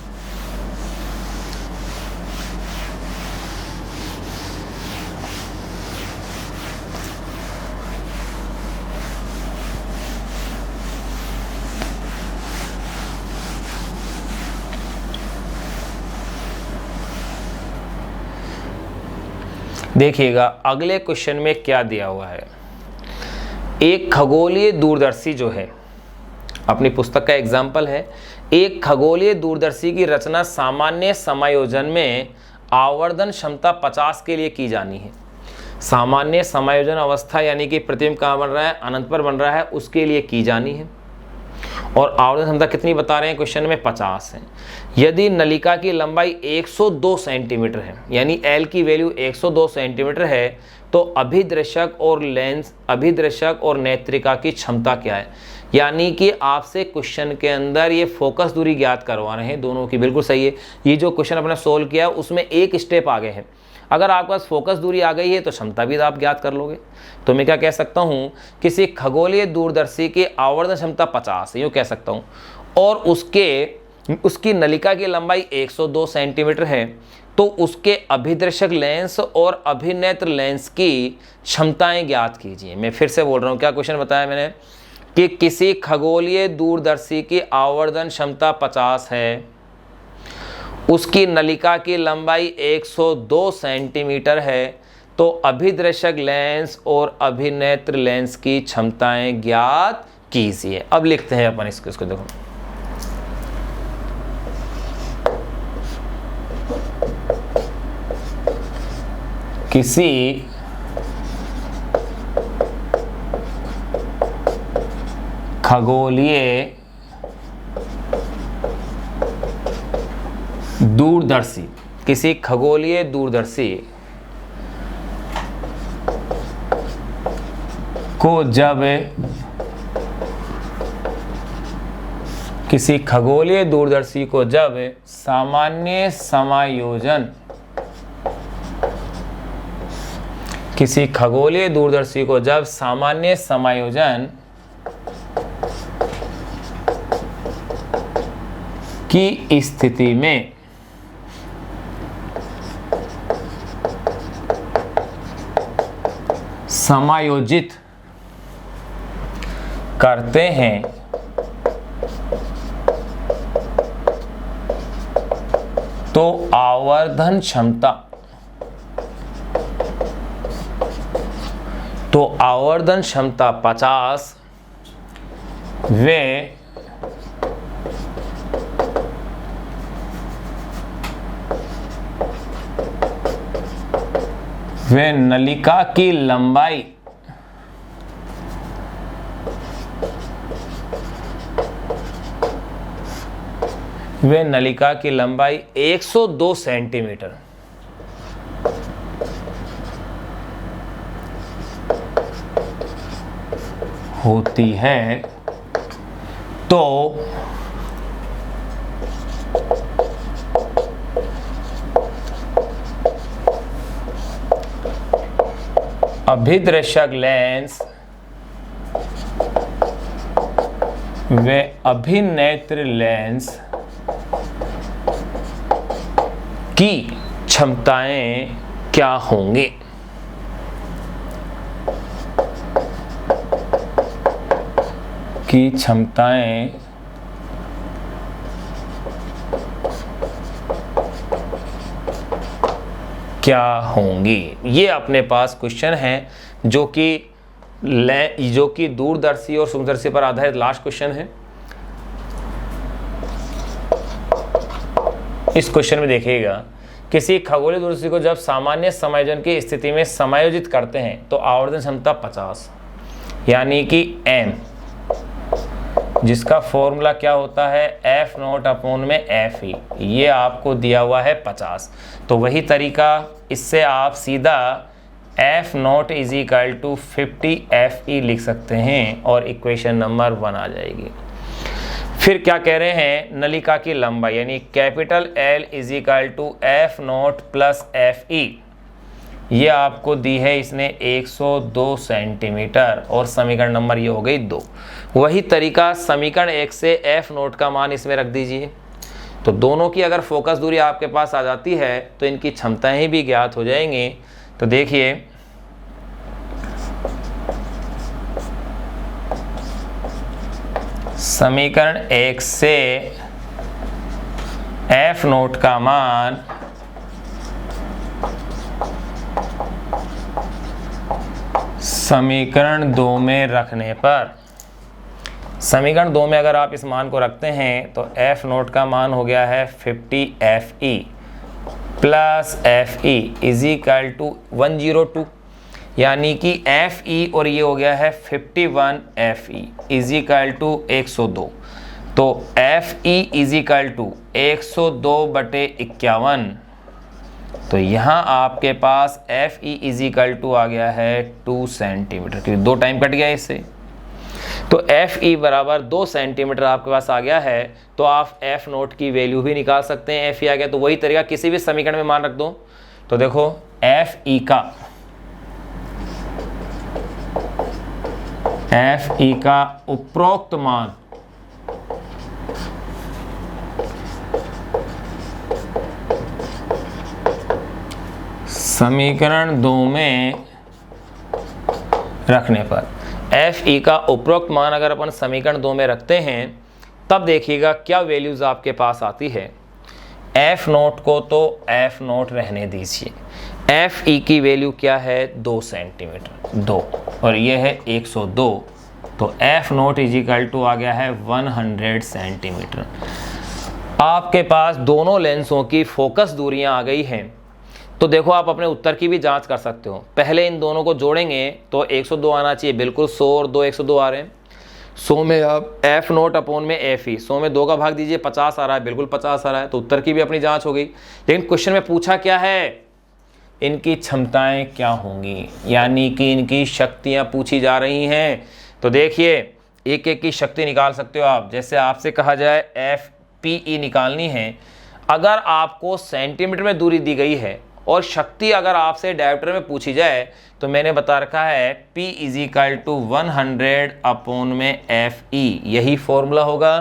देखिएगा अगले क्वेश्चन में क्या दिया हुआ है। एक खगोलीय दूरदर्शी जो है, अपनी पुस्तक का एग्जाम्पल है, एक खगोलीय दूरदर्शी की रचना सामान्य समायोजन में आवर्धन क्षमता 50 के लिए की जानी है। सामान्य समायोजन अवस्था यानी कि प्रतिबिंब कहाँ बन रहा है? अनंत पर बन रहा है, उसके लिए की जानी है। और आवर्धन क्षमता कितनी बता रहे हैं क्वेश्चन में? 50 है। यदि नलिका की लंबाई 102 सेंटीमीटर है, यानी L की वैल्यू 102 सेंटीमीटर है, तो अभिदर्शक और नेत्रिका की क्षमता क्या है? यानी कि आपसे क्वेश्चन के अंदर ये फोकस दूरी ज्ञात करवा रहे हैं दोनों की, बिल्कुल सही है। ये जो क्वेश्चन अपने सोल्व किया उसमें एक स्टेप आगे है। अगर आपके पास फोकस दूरी आ गई है तो क्षमता भी आप ज्ञात कर लोगे। तो मैं क्या कह सकता हूँ, किसी खगोलीय दूरदर्शी की आवर्धन क्षमता 50 है, यूँ कह सकता हूँ, और उसकी नलिका की लंबाई 102 सेंटीमीटर है, तो उसके अभिदर्शक लेंस और अभिनेत्र लेंस की क्षमताएं ज्ञात कीजिए। मैं फिर से बोल रहा हूँ, क्या क्वेश्चन बताया मैंने कि किसी खगोलीय दूरदर्शी की आवर्धन क्षमता 50 है, उसकी नलिका की लंबाई 102 सेंटीमीटर है, तो अभिदर्शक लेंस और अभिनेत्र लेंस की क्षमताएं ज्ञात कीजिए। अब लिखते हैं अपन इसको देखो, किसी खगोलीय दूरदर्शी को जब किसी खगोलीय दूरदर्शी को जब सामान्य समायोजन किसी खगोलीय दूरदर्शी को जब सामान्य समायोजन की स्थिति में समायोजित करते हैं तो आवर्धन क्षमता 50 वे नलिका की लंबाई वे नलिका की लंबाई 102 सेंटीमीटर होती है तो अभिदर्शक लेंस व अभिनेत्र लेंस की क्षमताएं क्या होंगी। की क्षमताएं क्या होंगी। ये अपने पास क्वेश्चन है जो कि दूरदर्शी और सूक्ष्मदर्शी पर आधारित लास्ट क्वेश्चन है। इस क्वेश्चन में देखिएगा, किसी खगोलीय दूरदर्शी को जब सामान्य समायोजन की स्थिति में समायोजित करते हैं तो आवर्धन क्षमता 50 यानी कि m, जिसका फॉर्मूला क्या होता है F0/Fe, ये आपको दिया हुआ है 50। तो वही तरीका, इससे आप सीधा F0 = 50 Fe लिख सकते हैं और इक्वेशन नंबर 1 आ जाएगी। फिर क्या कह रहे हैं, नलिका की लंबाई यानी कैपिटल L = F0 + Fe, ये आपको दी है इसने 102 सेंटीमीटर और समीकरण नंबर ये हो गई 2। वही तरीका समीकरण 1 से F0 का मान इसमें रख दीजिए। तो दोनों की अगर फोकस दूरी आपके पास आ जाती है तो इनकी क्षमताएं भी ज्ञात हो जाएंगी। तो देखिए, समीकरण 1 से F0 का मान समीकरण 2 में रखने पर, समीकरण 2 में अगर आप इस मान को रखते हैं तो F0 का मान हो गया है 50 Fe प्लस Fe = 102, यानी कि Fe और ये हो गया है 51 Fe = 102। तो Fe = 102/51। तो यहाँ आपके पास Fe = आ गया है 2 सेंटीमीटर, क्योंकि 2 टाइम कट गया इससे। तो Fe बराबर 2 सेंटीमीटर आपके पास आ गया है। तो आप F0 की वैल्यू भी निकाल सकते हैं। Fe आ गया तो वही तरीका, किसी भी समीकरण में मान रख दो। तो देखो Fe का उपरोक्त मान समीकरण 2 में रखने पर, Fe का उपरोक्त मान अगर अपन समीकरण 2 में रखते हैं तब देखिएगा क्या वैल्यूज आपके पास आती है। F0 को तो F0 रहने दीजिए, Fe की वैल्यू क्या है 2 सेंटीमीटर, 2 और ये है 102। तो F0 = आ गया है 100 सेंटीमीटर। आपके पास दोनों लेंसों की फोकस दूरियां आ गई हैं। तो देखो आप अपने उत्तर की भी जांच कर सकते हो। पहले इन दोनों को जोड़ेंगे तो 102 आना चाहिए, बिल्कुल 100 और 2 102 आ रहे हैं। 100 में आप F0/Fe, 100 में 2 का भाग दीजिए, 50 आ रहा है, बिल्कुल 50 आ रहा है। तो उत्तर की भी अपनी जांच हो गई। लेकिन क्वेश्चन में पूछा क्या है, इनकी क्षमताएं क्या होंगी, यानी कि इनकी शक्तियां पूछी जा रही हैं। तो देखिए, एक एक की शक्ति निकाल सकते हो आप। जैसे आपसे कहा जाए Fe निकालनी है, अगर आपको सेंटीमीटर में दूरी दी गई है और शक्ति अगर आपसे डायोप्टर में पूछी जाए तो मैंने बता रखा है P = 100/Fe, यही फॉर्मूला होगा।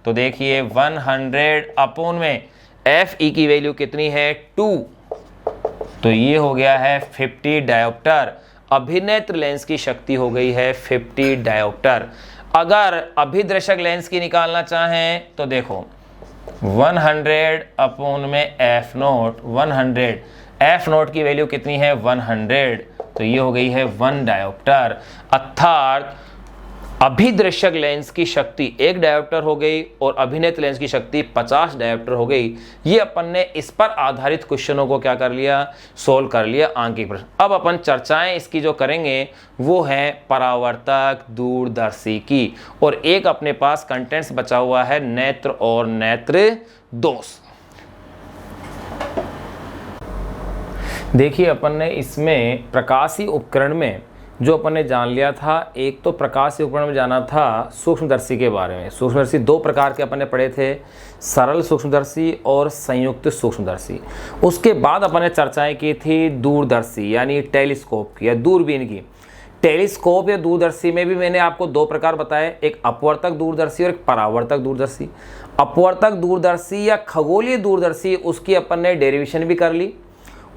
तो देखिए 100/Fe की वैल्यू कितनी है 2, तो ये हो गया है 50 डायोप्टर। अभिनेत्र लेंस की शक्ति हो गई है 50 डायोप्टर। अगर अभिदर्शक लेंस की निकालना चाहें तो देखो 100/F0, F0 की वैल्यू कितनी है 100, तो ये हो गई है 1 डायोप्टर। अर्थात अभिदर्शक लेंस की शक्ति 1 डायोप्टर हो गई और अभिनेत्र लेंस की शक्ति 50 डायोप्टर हो गई। ये अपन ने इस पर आधारित क्वेश्चनों को क्या कर लिया, सोल्व कर लिया आंकिक प्रश्न। अब अपन चर्चाएं इसकी जो करेंगे वो है परावर्तक दूरदर्शी की, और एक अपने पास कंटेंट्स बचा हुआ है नेत्र और नेत्र दोष। देखिए अपन ने इसमें प्रकाशीय उपकरण में जो अपन ने जान लिया था, एक तो प्रकाशीय उपकरण में जाना था सूक्ष्मदर्शी के बारे में। सूक्ष्मदर्शी दो प्रकार के अपन ने पढ़े थे, सरल सूक्ष्मदर्शी और संयुक्त सूक्ष्मदर्शी। उसके बाद अपन ने चर्चाएं की थी दूरदर्शी यानी टेलीस्कोप की या दूरबीन की। टेलीस्कोप या दूरदर्शी में भी मैंने आपको दो प्रकार बताए, एक अपवर्तक दूरदर्शी और एक परावर्तक दूरदर्शी। अपवर्तक दूरदर्शी या खगोलीय दूरदर्शी, उसकी अपन ने डेरिवेशन भी कर ली,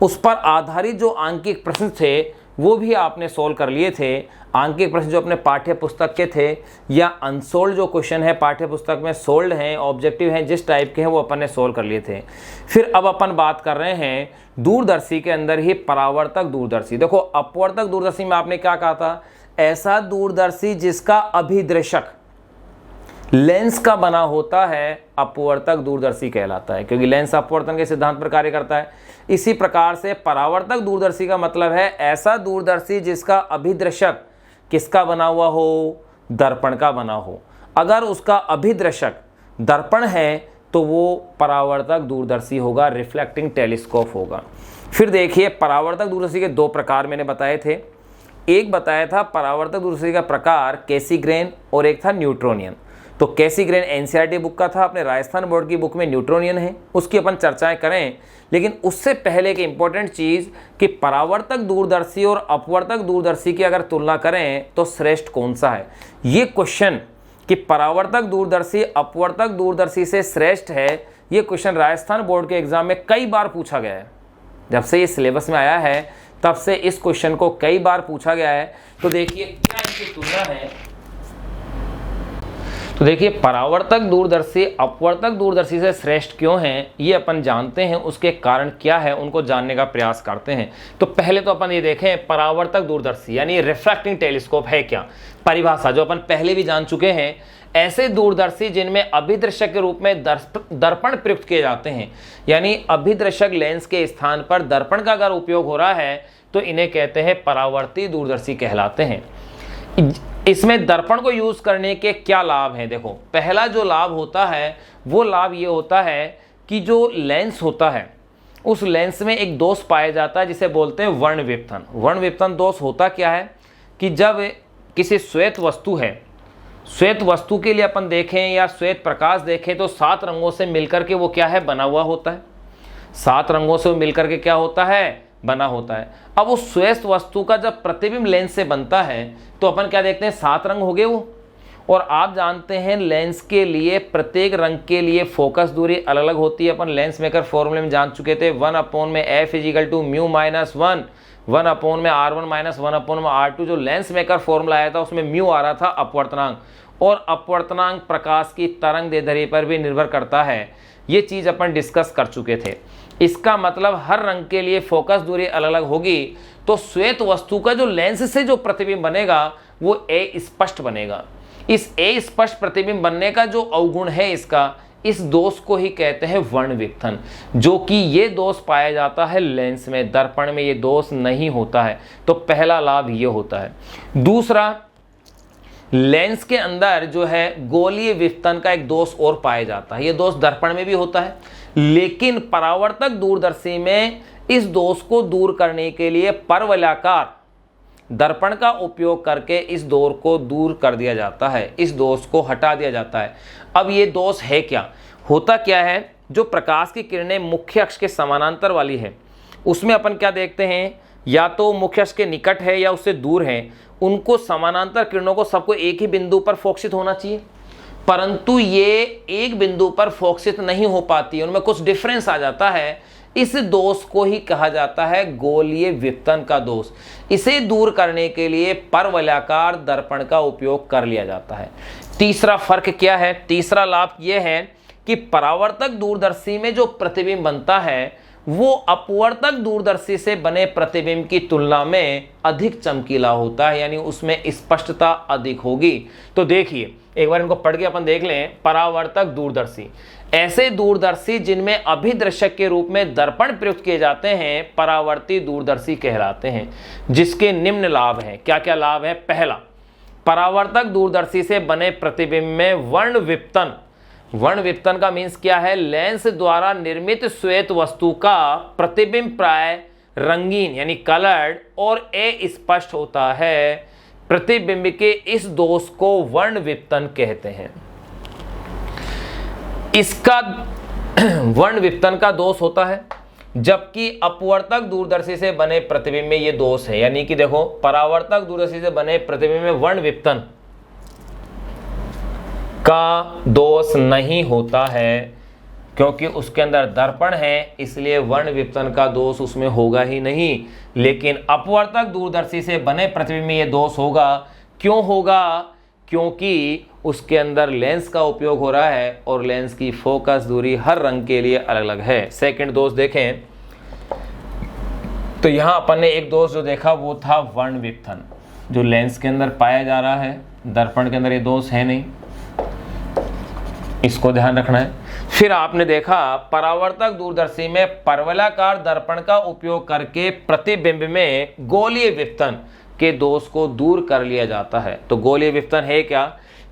उस पर आधारित जो आंकिक प्रश्न थे वो भी आपने सोल्व कर लिए थे। आंकिक प्रश्न जो अपने पाठ्य पुस्तक के थे या अनसोल्ड जो क्वेश्चन है पाठ्य पुस्तक में सोल्ड हैं, ऑब्जेक्टिव हैं, जिस टाइप के हैं वो अपन ने सोल्व कर लिए थे। फिर अब अपन बात कर रहे हैं दूरदर्शी के अंदर ही परावर्तक दूरदर्शी। देखो अपवर्तक दूरदर्शी में आपने क्या कहा था, ऐसा दूरदर्शी जिसका अभिदृशक लेंस का बना होता है अपवर्तक दूरदर्शी कहलाता है, क्योंकि लेंस अपवर्तन के सिद्धांत पर कार्य करता है। इसी प्रकार से परावर्तक दूरदर्शी का मतलब है ऐसा दूरदर्शी जिसका अभिदृशक किसका बना हुआ हो, दर्पण का बना हो। अगर उसका अभिदृशक दर्पण है तो वो परावर्तक दूरदर्शी होगा, रिफ्लेक्टिंग टेलीस्कोप होगा। फिर देखिए परावर्तक दूरदर्शी के दो प्रकार मैंने बताए थे। एक बताया था परावर्तक दूरदर्शी का प्रकार कैसीग्रेन और एक था न्यूट्रोनियन। तो कैसीग्रेन एनसीईआरटी बुक का था, अपने राजस्थान बोर्ड की बुक में न्यूट्रोनियन है, उसकी अपन चर्चाएं करें। लेकिन उससे पहले की इंपॉर्टेंट चीज़ कि परावर्तक दूरदर्शी और अपवर्तक दूरदर्शी की अगर तुलना करें तो श्रेष्ठ कौन सा है। ये क्वेश्चन कि परावर्तक दूरदर्शी अपवर्तक दूरदर्शी से श्रेष्ठ है, ये क्वेश्चन राजस्थान बोर्ड के एग्जाम में कई बार पूछा गया है। जब से ये सिलेबस में आया है तब से इस क्वेश्चन को कई बार पूछा गया है। तो देखिए क्या इनकी तुलना है। तो देखिए परावर्तक दूरदर्शी अपवर्तक दूरदर्शी से श्रेष्ठ क्यों हैं ये अपन जानते हैं, उसके कारण क्या है उनको जानने का प्रयास करते हैं। तो पहले तो अपन ये देखें परावर्तक दूरदर्शी यानी रिफ्रैक्टिंग टेलीस्कोप है क्या। परिभाषा जो अपन पहले भी जान चुके हैं, ऐसे दूरदर्शी जिनमें अभिदृशक के रूप में दर्पण प्रयुक्त किए जाते हैं, यानी अभिदृशक लेंस के स्थान पर दर्पण का अगर उपयोग हो रहा है तो इन्हें कहते हैं परावर्ती दूरदर्शी कहलाते हैं। इसमें दर्पण को यूज करने के क्या लाभ हैं, देखो पहला जो लाभ होता है वो लाभ ये होता है कि जो लेंस होता है उस लेंस में एक दोष पाया जाता है जिसे बोलते हैं वर्ण विपथन। वर्ण विपथन दोष होता क्या है कि जब किसी श्वेत वस्तु है, श्वेत वस्तु के लिए अपन देखें या श्वेत प्रकाश देखें तो 7 रंगों से मिलकर के वो क्या है, बना हुआ होता है। 7 रंगों से मिलकर के क्या होता है, बना होता है। अब उस श्वेत वस्तु का जब प्रतिबिंब लेंस से बनता है तो अपन क्या देखते हैं, 7 रंग हो गए वो। और आप जानते हैं लेंस के लिए प्रत्येक रंग के लिए फोकस दूरी अलग अलग होती है। अपन लेंस मेकर फॉर्मूले में जान चुके थे, 1/f = μ - 1, 1/r1 - 1/r2। जो लेंस मेकर फॉर्मूला आया था उसमें म्यू आ रहा था अपवर्तनांक, और अपवर्तनांक प्रकाश की तरंग दैर्ध्य पर भी निर्भर करता है। ये चीज़ अपन डिस्कस कर चुके थे। इसका मतलब हर रंग के लिए फोकस दूरी अलग अलग होगी, तो श्वेत वस्तु का जो लेंस से जो प्रतिबिंब बनेगा वो अस्पष्ट बनेगा। इस अस्पष्ट प्रतिबिंब बनने का जो अवगुण है इसका, इस दोष को ही कहते हैं वर्ण विपथन, जो कि ये दोष पाया जाता है लेंस में, दर्पण में ये दोष नहीं होता है। तो पहला लाभ ये होता है। दूसरा, लेंस के अंदर जो है गोलीय विपथन का एक दोष और पाया जाता है। ये दोष दर्पण में भी होता है, लेकिन परावर्तक दूरदर्शी में इस दोष को दूर करने के लिए परवलयाकार दर्पण का उपयोग करके इस दोष को दूर कर दिया जाता है, इस दोष को हटा दिया जाता है। अब ये दोष है क्या, होता क्या है, जो प्रकाश की किरणें मुख्य अक्ष के समानांतर वाली है उसमें अपन क्या देखते हैं, या तो मुख्य अक्ष के निकट है या उससे दूर है, उनको समानांतर किरणों को सबको एक ही बिंदु पर फोकसित होना चाहिए, परंतु ये एक बिंदु पर फोकसित नहीं हो पाती है, उनमें कुछ डिफरेंस आ जाता है। इस दोष को ही कहा जाता है गोलीय विपथन का दोष। इसे दूर करने के लिए परवलयाकार दर्पण का उपयोग कर लिया जाता है। तीसरा फर्क क्या है, तीसरा लाभ यह है कि परावर्तक दूरदर्शी में जो प्रतिबिंब बनता है वो अपवर्तक दूरदर्शी से बने प्रतिबिंब की तुलना में अधिक चमकीला होता है, यानी उसमें स्पष्टता अधिक होगी। तो देखिए एक बार इनको पढ़ के अपन देख लें। परावर्तक दूरदर्शी, ऐसे दूरदर्शी जिनमें अभिदृशक के रूप में दर्पण प्रयुक्त किए जाते हैं परावर्ती दूरदर्शी कहलाते हैं, जिसके निम्न लाभ हैं। क्या क्या लाभ है, पहला, परावर्तक दूरदर्शी से बने प्रतिबिंब में वर्ण विपतन वर्ण विपतन का मीन्स क्या है? लेंस द्वारा निर्मित श्वेत वस्तु का प्रतिबिंब प्राय रंगीन यानी कलर्ड और अस्पष्ट होता है। प्रतिबिंब के इस दोष को वर्ण विपतन कहते हैं। इसका वर्ण विपतन का दोष होता है, जबकि अपवर्तक दूरदर्शी से बने प्रतिबिंब में ये दोष है। यानी कि देखो, परावर्तक दूरदर्शी से बने प्रतिबिंब में वर्ण विपतन का दोष नहीं होता है, क्योंकि उसके अंदर दर्पण है, इसलिए वर्ण विपतन का दोष उसमें होगा ही नहीं। लेकिन अपवर्तक दूरदर्शी से बने प्रतिबिंब में ये दोष होगा। क्यों होगा? क्योंकि उसके अंदर लेंस का उपयोग हो रहा है और लेंस की फोकस दूरी हर रंग के लिए अलग अलग है। सेकंड दोष देखें तो यहां अपन ने एक दोष जो देखा वो था वर्ण विपतन, जो लेंस के अंदर पाया जा रहा है। दर्पण के अंदर ये दोष है नहीं, इसको ध्यान रखना है। फिर आपने देखा परावर्तक दूरदर्शी में परवलयाकार दर्पण का उपयोग करके प्रतिबिंब में गोलीय विपतन के दोष को दूर कर लिया जाता है। तो गोलीय विपतन है क्या?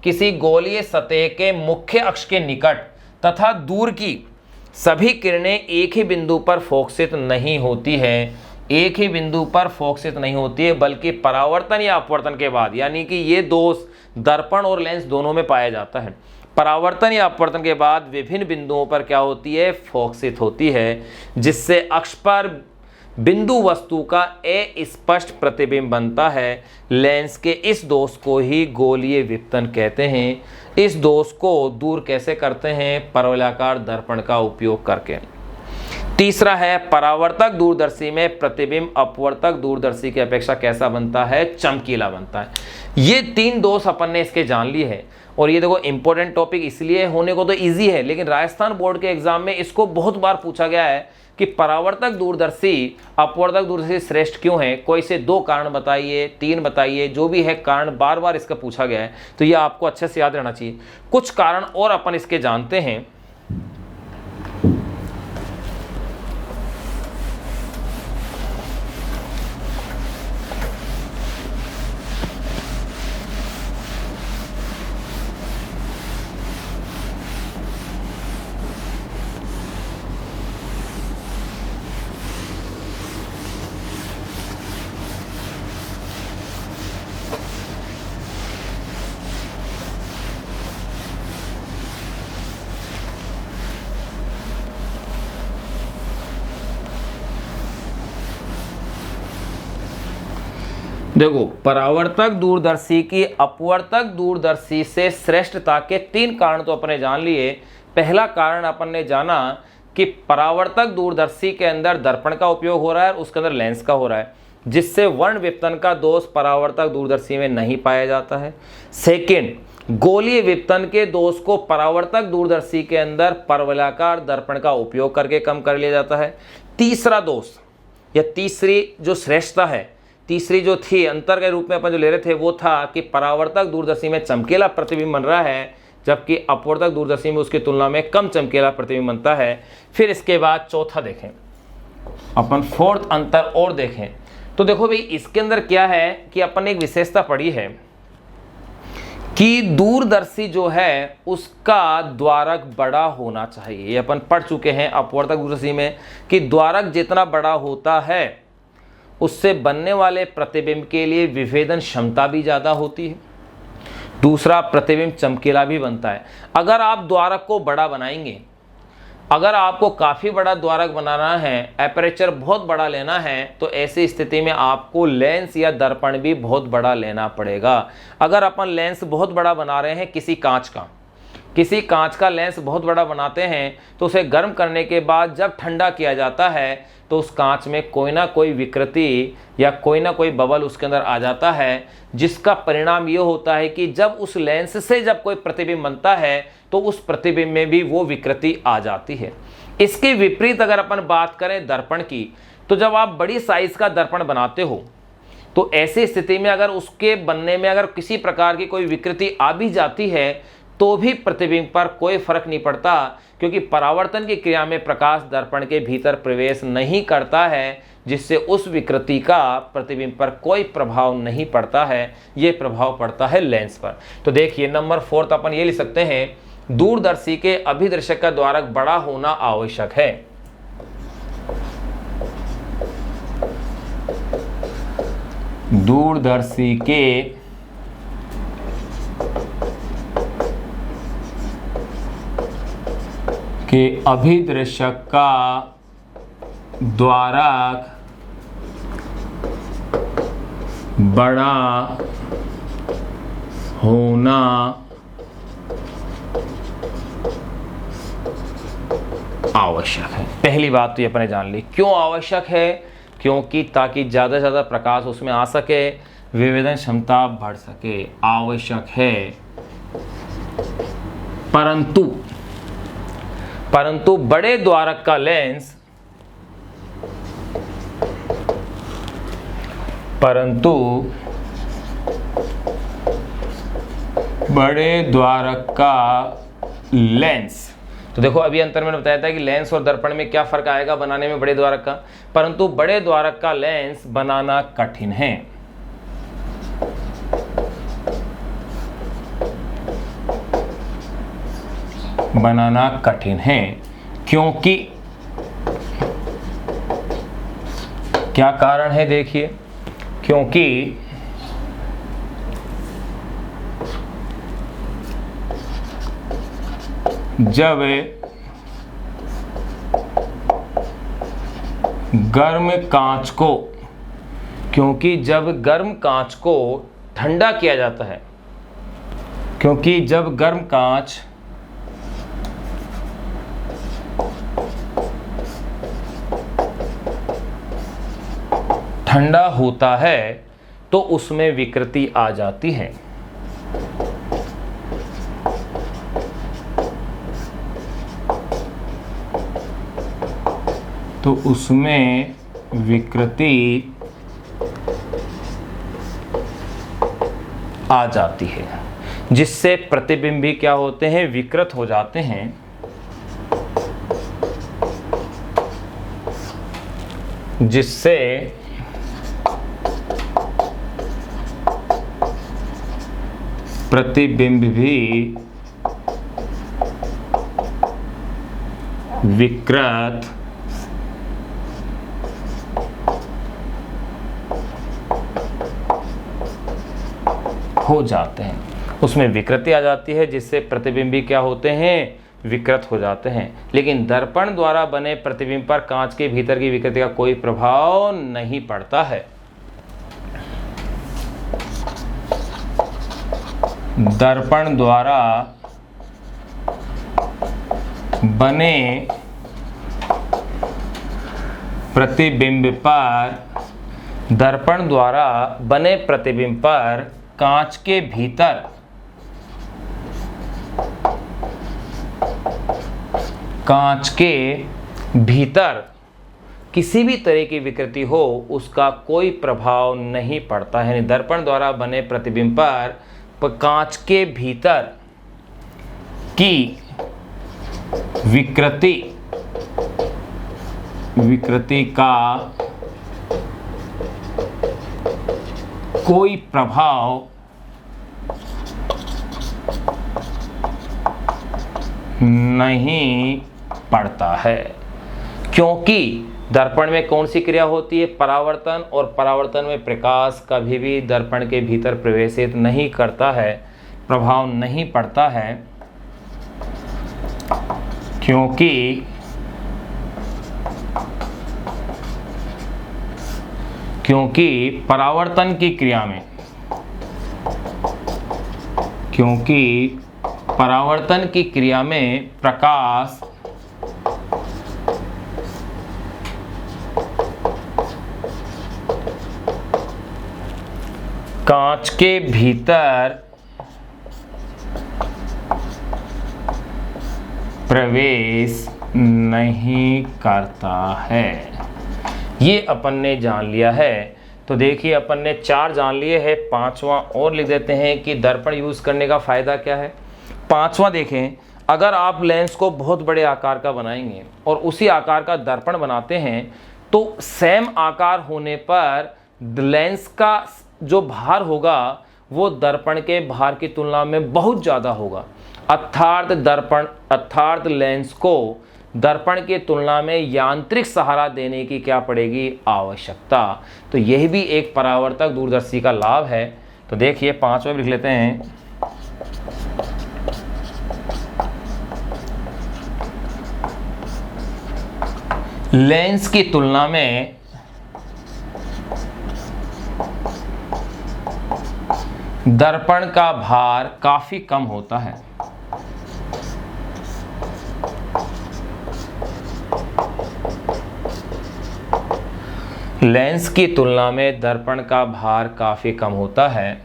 किसी गोलीय सतह के मुख्य अक्ष के निकट तथा दूर की सभी किरणें एक ही बिंदु पर फोकसित नहीं होती है। एक ही बिंदु पर फोकसित नहीं होती है, बल्कि परावर्तन या अपवर्तन के बाद, यानी कि ये दोष दर्पण और लेंस दोनों में पाया जाता है। परावर्तन या अपवर्तन के बाद विभिन्न बिंदुओं पर क्या होती है? फोकसित होती है, जिससे अक्ष पर बिंदु वस्तु का अस्पष्ट प्रतिबिंब बनता है। लेंस के इस दोष को ही गोलीय विपतन कहते हैं। इस दोष को दूर कैसे करते हैं? परवलयाकार दर्पण का उपयोग करके। तीसरा है परावर्तक दूरदर्शी में प्रतिबिंब अपवर्तक दूरदर्शी की अपेक्षा कैसा बनता है? चमकीला बनता है। ये तीन दोष अपन ने इसके जान लिए हैं। और ये देखो इंपॉर्टेंट टॉपिक इसलिए होने को तो इजी है, लेकिन राजस्थान बोर्ड के एग्जाम में इसको बहुत बार पूछा गया है कि परावर्तक दूरदर्शी अपवर्तक दूरदर्शी श्रेष्ठ क्यों है? कोई से 2 कारण बताइए, 3 बताइए, जो भी है कारण बार बार इसका पूछा गया है, तो ये आपको अच्छे से याद रहना चाहिए। कुछ कारण और अपन इसके जानते हैं। देखो, परावर्तक दूरदर्शी की अपवर्तक दूरदर्शी से श्रेष्ठता के 3 कारण तो अपने जान लिए। पहला कारण अपन ने जाना कि परावर्तक दूरदर्शी के अंदर दर्पण का उपयोग हो रहा है और उसके अंदर लेंस का हो रहा है, जिससे वर्ण विपतन का दोष परावर्तक दूरदर्शी में नहीं पाया जाता है। सेकेंड, गोलीय विपतन के दोष को परावर्तक दूरदर्शी के अंदर परवलयाकार दर्पण का उपयोग करके कम कर लिया जाता है। तीसरा दोष या तीसरी जो श्रेष्ठता है, तीसरी जो थी अंतर के रूप में अपन जो ले रहे थे, वो था कि परावर्तक दूरदर्शी में चमकीला प्रतिबिंब बन रहा है, जबकि अपवर्तक दूरदर्शी में उसकी तुलना में कम चमकीला प्रतिबिंब बनता है। फिर इसके बाद चौथा देखें, अपन फोर्थ अंतर और देखें तो देखो भाई, इसके अंदर क्या है कि अपन ने एक विशेषता पढ़ी है कि दूरदर्शी जो है उसका द्वारक बड़ा होना चाहिए। ये अपन पढ़ चुके हैं अपवर्तक दूरदर्शी में कि द्वारक जितना बड़ा होता है उससे बनने वाले प्रतिबिंब के लिए विभेदन क्षमता भी ज़्यादा होती है। दूसरा, प्रतिबिंब चमकीला भी बनता है। अगर आप द्वारक को बड़ा बनाएंगे, अगर आपको काफ़ी बड़ा द्वारक बनाना है, एपरेचर बहुत बड़ा लेना है, तो ऐसी स्थिति में आपको लेंस या दर्पण भी बहुत बड़ा लेना पड़ेगा। अगर अपन लेंस बहुत बड़ा बना रहे हैं किसी कांच का लेंस बहुत बड़ा बनाते हैं, तो उसे गर्म करने के बाद जब ठंडा किया जाता है तो उस कांच में कोई ना कोई विकृति या कोई ना कोई बबल उसके अंदर आ जाता है, जिसका परिणाम ये होता है कि जब उस लेंस से जब कोई प्रतिबिंब बनता है तो उस प्रतिबिंब में भी वो विकृति आ जाती है। इसके विपरीत अगर अपन बात करें दर्पण की, तो जब आप बड़ी साइज का दर्पण बनाते हो तो ऐसी स्थिति में अगर उसके बनने में अगर किसी प्रकार की कोई विकृति आ भी जाती है तो भी प्रतिबिंब पर कोई फर्क नहीं पड़ता, क्योंकि परावर्तन की क्रिया में प्रकाश दर्पण के भीतर प्रवेश नहीं करता है, जिससे उस विकृति का प्रतिबिंब पर कोई प्रभाव नहीं पड़ता है। ये प्रभाव पड़ता है लेंस पर। तो देखिए, नंबर 4 अपन ये लिख सकते हैं दूरदर्शी के अभिदर्शक का द्वारक बड़ा होना आवश्यक है। दूरदर्शी के अभिदर्शक का द्वारक बड़ा होना आवश्यक है। पहली बात तो ये अपने जान ली। क्यों आवश्यक है? क्योंकि ताकि ज़्यादा से ज़्यादा प्रकाश उसमें आ सके, विवेदन क्षमता बढ़ सके, आवश्यक है। परंतु बड़े द्वारक का लेंस तो देखो अभी अंतर मैंने बताया था कि लेंस और दर्पण में क्या फर्क आएगा बनाने में बड़े द्वारक का। परंतु बड़े द्वारक का लेंस बनाना कठिन है। क्योंकि क्या कारण है देखिए, क्योंकि जब गर्म कांच को ठंडा किया जाता है, क्योंकि जब गर्म कांच ठंडा होता है तो उसमें विकृति आ जाती है। जिससे प्रतिबिंबी क्या होते हैं? विकृत हो जाते हैं। जिससे प्रतिबिंब भी विकृत हो जाते हैं, उसमें विकृति आ जाती है, जिससे प्रतिबिंबी क्या होते हैं? विकृत हो जाते हैं। लेकिन दर्पण द्वारा बने प्रतिबिंब पर कांच के भीतर की विकृति का कोई प्रभाव नहीं पड़ता है। दर्पण द्वारा बने प्रतिबिंब पर कांच के भीतर किसी भी तरह की विकृति हो उसका कोई प्रभाव नहीं पड़ता है। दर्पण द्वारा बने प्रतिबिंब पर कांच के भीतर की विकृति का कोई प्रभाव नहीं पड़ता है। क्योंकि दर्पण में कौन सी क्रिया होती है? परावर्तन। और परावर्तन में प्रकाश कभी भी दर्पण के भीतर प्रवेशित नहीं करता है, प्रभाव नहीं पड़ता है। क्योंकि परावर्तन की क्रिया में प्रकाश कांच के भीतर प्रवेश नहीं करता है। ये अपन ने जान लिया है। तो देखिए अपन ने 4 जान लिए हैं, 5वां और लिख देते हैं कि दर्पण यूज़ करने का फ़ायदा क्या है। 5वां देखें, अगर आप लेंस को बहुत बड़े आकार का बनाएंगे और उसी आकार का दर्पण बनाते हैं तो सेम आकार होने पर लेंस का जो भार होगा वो दर्पण के भार की तुलना में बहुत ज़्यादा होगा। अर्थात लेंस को दर्पण की तुलना में यांत्रिक सहारा देने की क्या पड़ेगी, आवश्यकता। तो यह भी एक परावर्तक दूरदर्शी का लाभ है। तो देखिए 5वां लिख लेते हैं। लेंस की तुलना में दर्पण का भार काफी कम होता है। लेंस की तुलना में दर्पण का भार काफी कम होता है,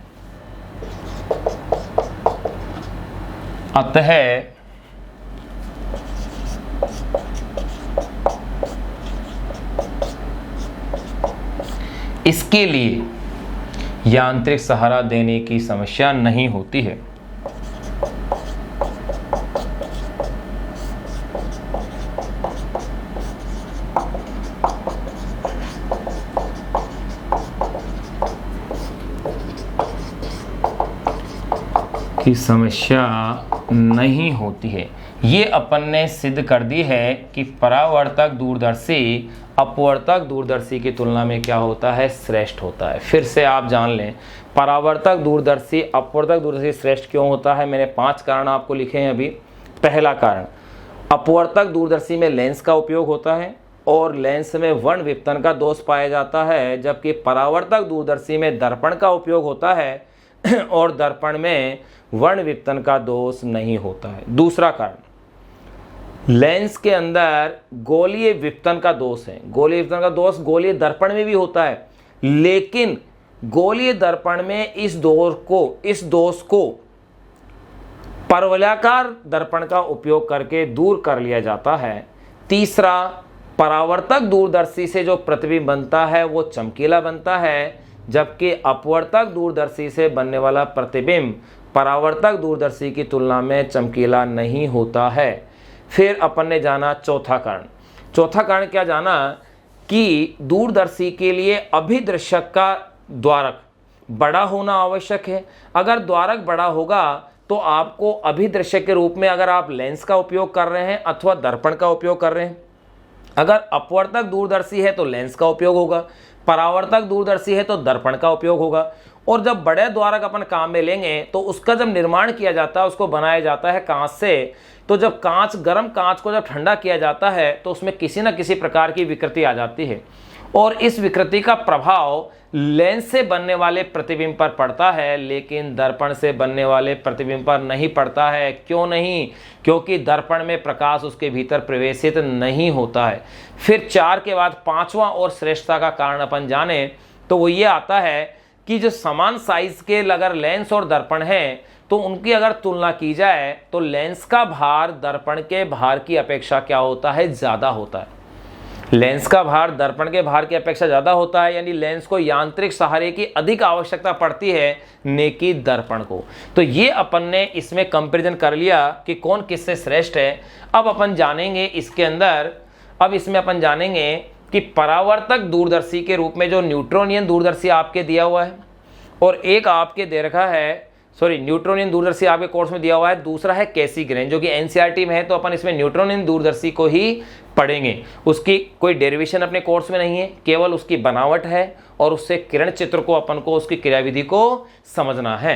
अतः इसके लिए यांत्रिक सहारा देने की समस्या नहीं होती है। की समस्या नहीं होती है। ये अपन ने सिद्ध कर दी है कि परावर्तक दूरदर्शी अपवर्तक दूरदर्शी की तुलना में क्या होता है, श्रेष्ठ होता है। फिर से आप जान लें, परावर्तक दूरदर्शी अपवर्तक दूरदर्शी श्रेष्ठ क्यों होता है। मैंने 5 कारण आपको लिखे हैं अभी। पहला कारण, अपवर्तक दूरदर्शी में लेंस का उपयोग होता है और लेंस में वर्ण विपतन का दोष पाया जाता है, जबकि परावर्तक दूरदर्शी में दर्पण का उपयोग होता है और दर्पण में वर्ण विपतन का दोष नहीं होता है। दूसरा कारण, लेंस के अंदर गोलीय विपतन का दोष है। गोलीय विपतन का दोष गोलीय दर्पण में भी होता है, लेकिन गोलीय दर्पण में इस दोष को परवलयाकार दर्पण का उपयोग करके दूर कर लिया जाता है। तीसरा, परावर्तक दूरदर्शी से जो प्रतिबिंब बनता है वो चमकीला बनता है, जबकि अपवर्तक दूरदर्शी से बनने वाला प्रतिबिंब परावर्तक दूरदर्शी की तुलना में चमकीला नहीं होता है। फिर अपन ने जाना चौथा कारण। चौथा कारण क्या जाना कि दूरदर्शी के लिए अभिदृश्यक का द्वारक बड़ा होना आवश्यक है। अगर द्वारक बड़ा होगा तो आपको अभिदृश्यक के रूप में अगर आप लेंस का उपयोग कर रहे हैं अथवा दर्पण का उपयोग कर रहे हैं, अगर अपवर्तक दूरदर्शी है तो लेंस का उपयोग होगा, परावर्तक दूरदर्शी है तो दर्पण का उपयोग होगा। और जब बड़े द्वारक अपन काम में लेंगे तो उसका जब निर्माण किया जाता है, उसको बनाया जाता है कांच से, तो जब गर्म कांच को जब ठंडा किया जाता है तो उसमें किसी न किसी प्रकार की विकृति आ जाती है और इस विकृति का प्रभाव लेंस से बनने वाले प्रतिबिंब पर पड़ता है, लेकिन दर्पण से बनने वाले प्रतिबिंब पर नहीं पड़ता है। क्यों नहीं? क्योंकि दर्पण में प्रकाश उसके भीतर प्रवेशित नहीं होता है। फिर 4 के बाद 5वां और श्रेष्ठता का कारण अपन जाने तो वो ये आता है कि जो समान साइज के अगर लेंस और दर्पण है तो उनकी अगर तुलना की जाए तो लेंस का भार दर्पण के भार की अपेक्षा क्या होता है, ज़्यादा होता है। लेंस का भार दर्पण के भार की अपेक्षा ज़्यादा होता है, यानी लेंस को यांत्रिक सहारे की अधिक आवश्यकता पड़ती है ने कि दर्पण को। तो ये अपन ने इसमें कंपैरिजन कर लिया कि कौन किससे श्रेष्ठ है। अब अपन जानेंगे इसके अंदर, अब इसमें अपन जानेंगे कि परावर्तक दूरदर्शी के रूप में जो न्यूट्रोनियन दूरदर्शी आपके दिया हुआ है और एक आपके दे रखा है, न्यूट्रोनियन दूरदर्शी आपके कोर्स में दिया हुआ है, दूसरा है कैसीग्रेन जो कि एनसीईआरटी में है, तो अपन इसमें न्यूट्रोनियन दूरदर्शी को ही पढ़ेंगे। उसकी कोई डेरिवेशन अपने कोर्स में नहीं है, केवल उसकी बनावट है और उससे किरण चित्र को अपन को उसकी क्रियाविधि को समझना है।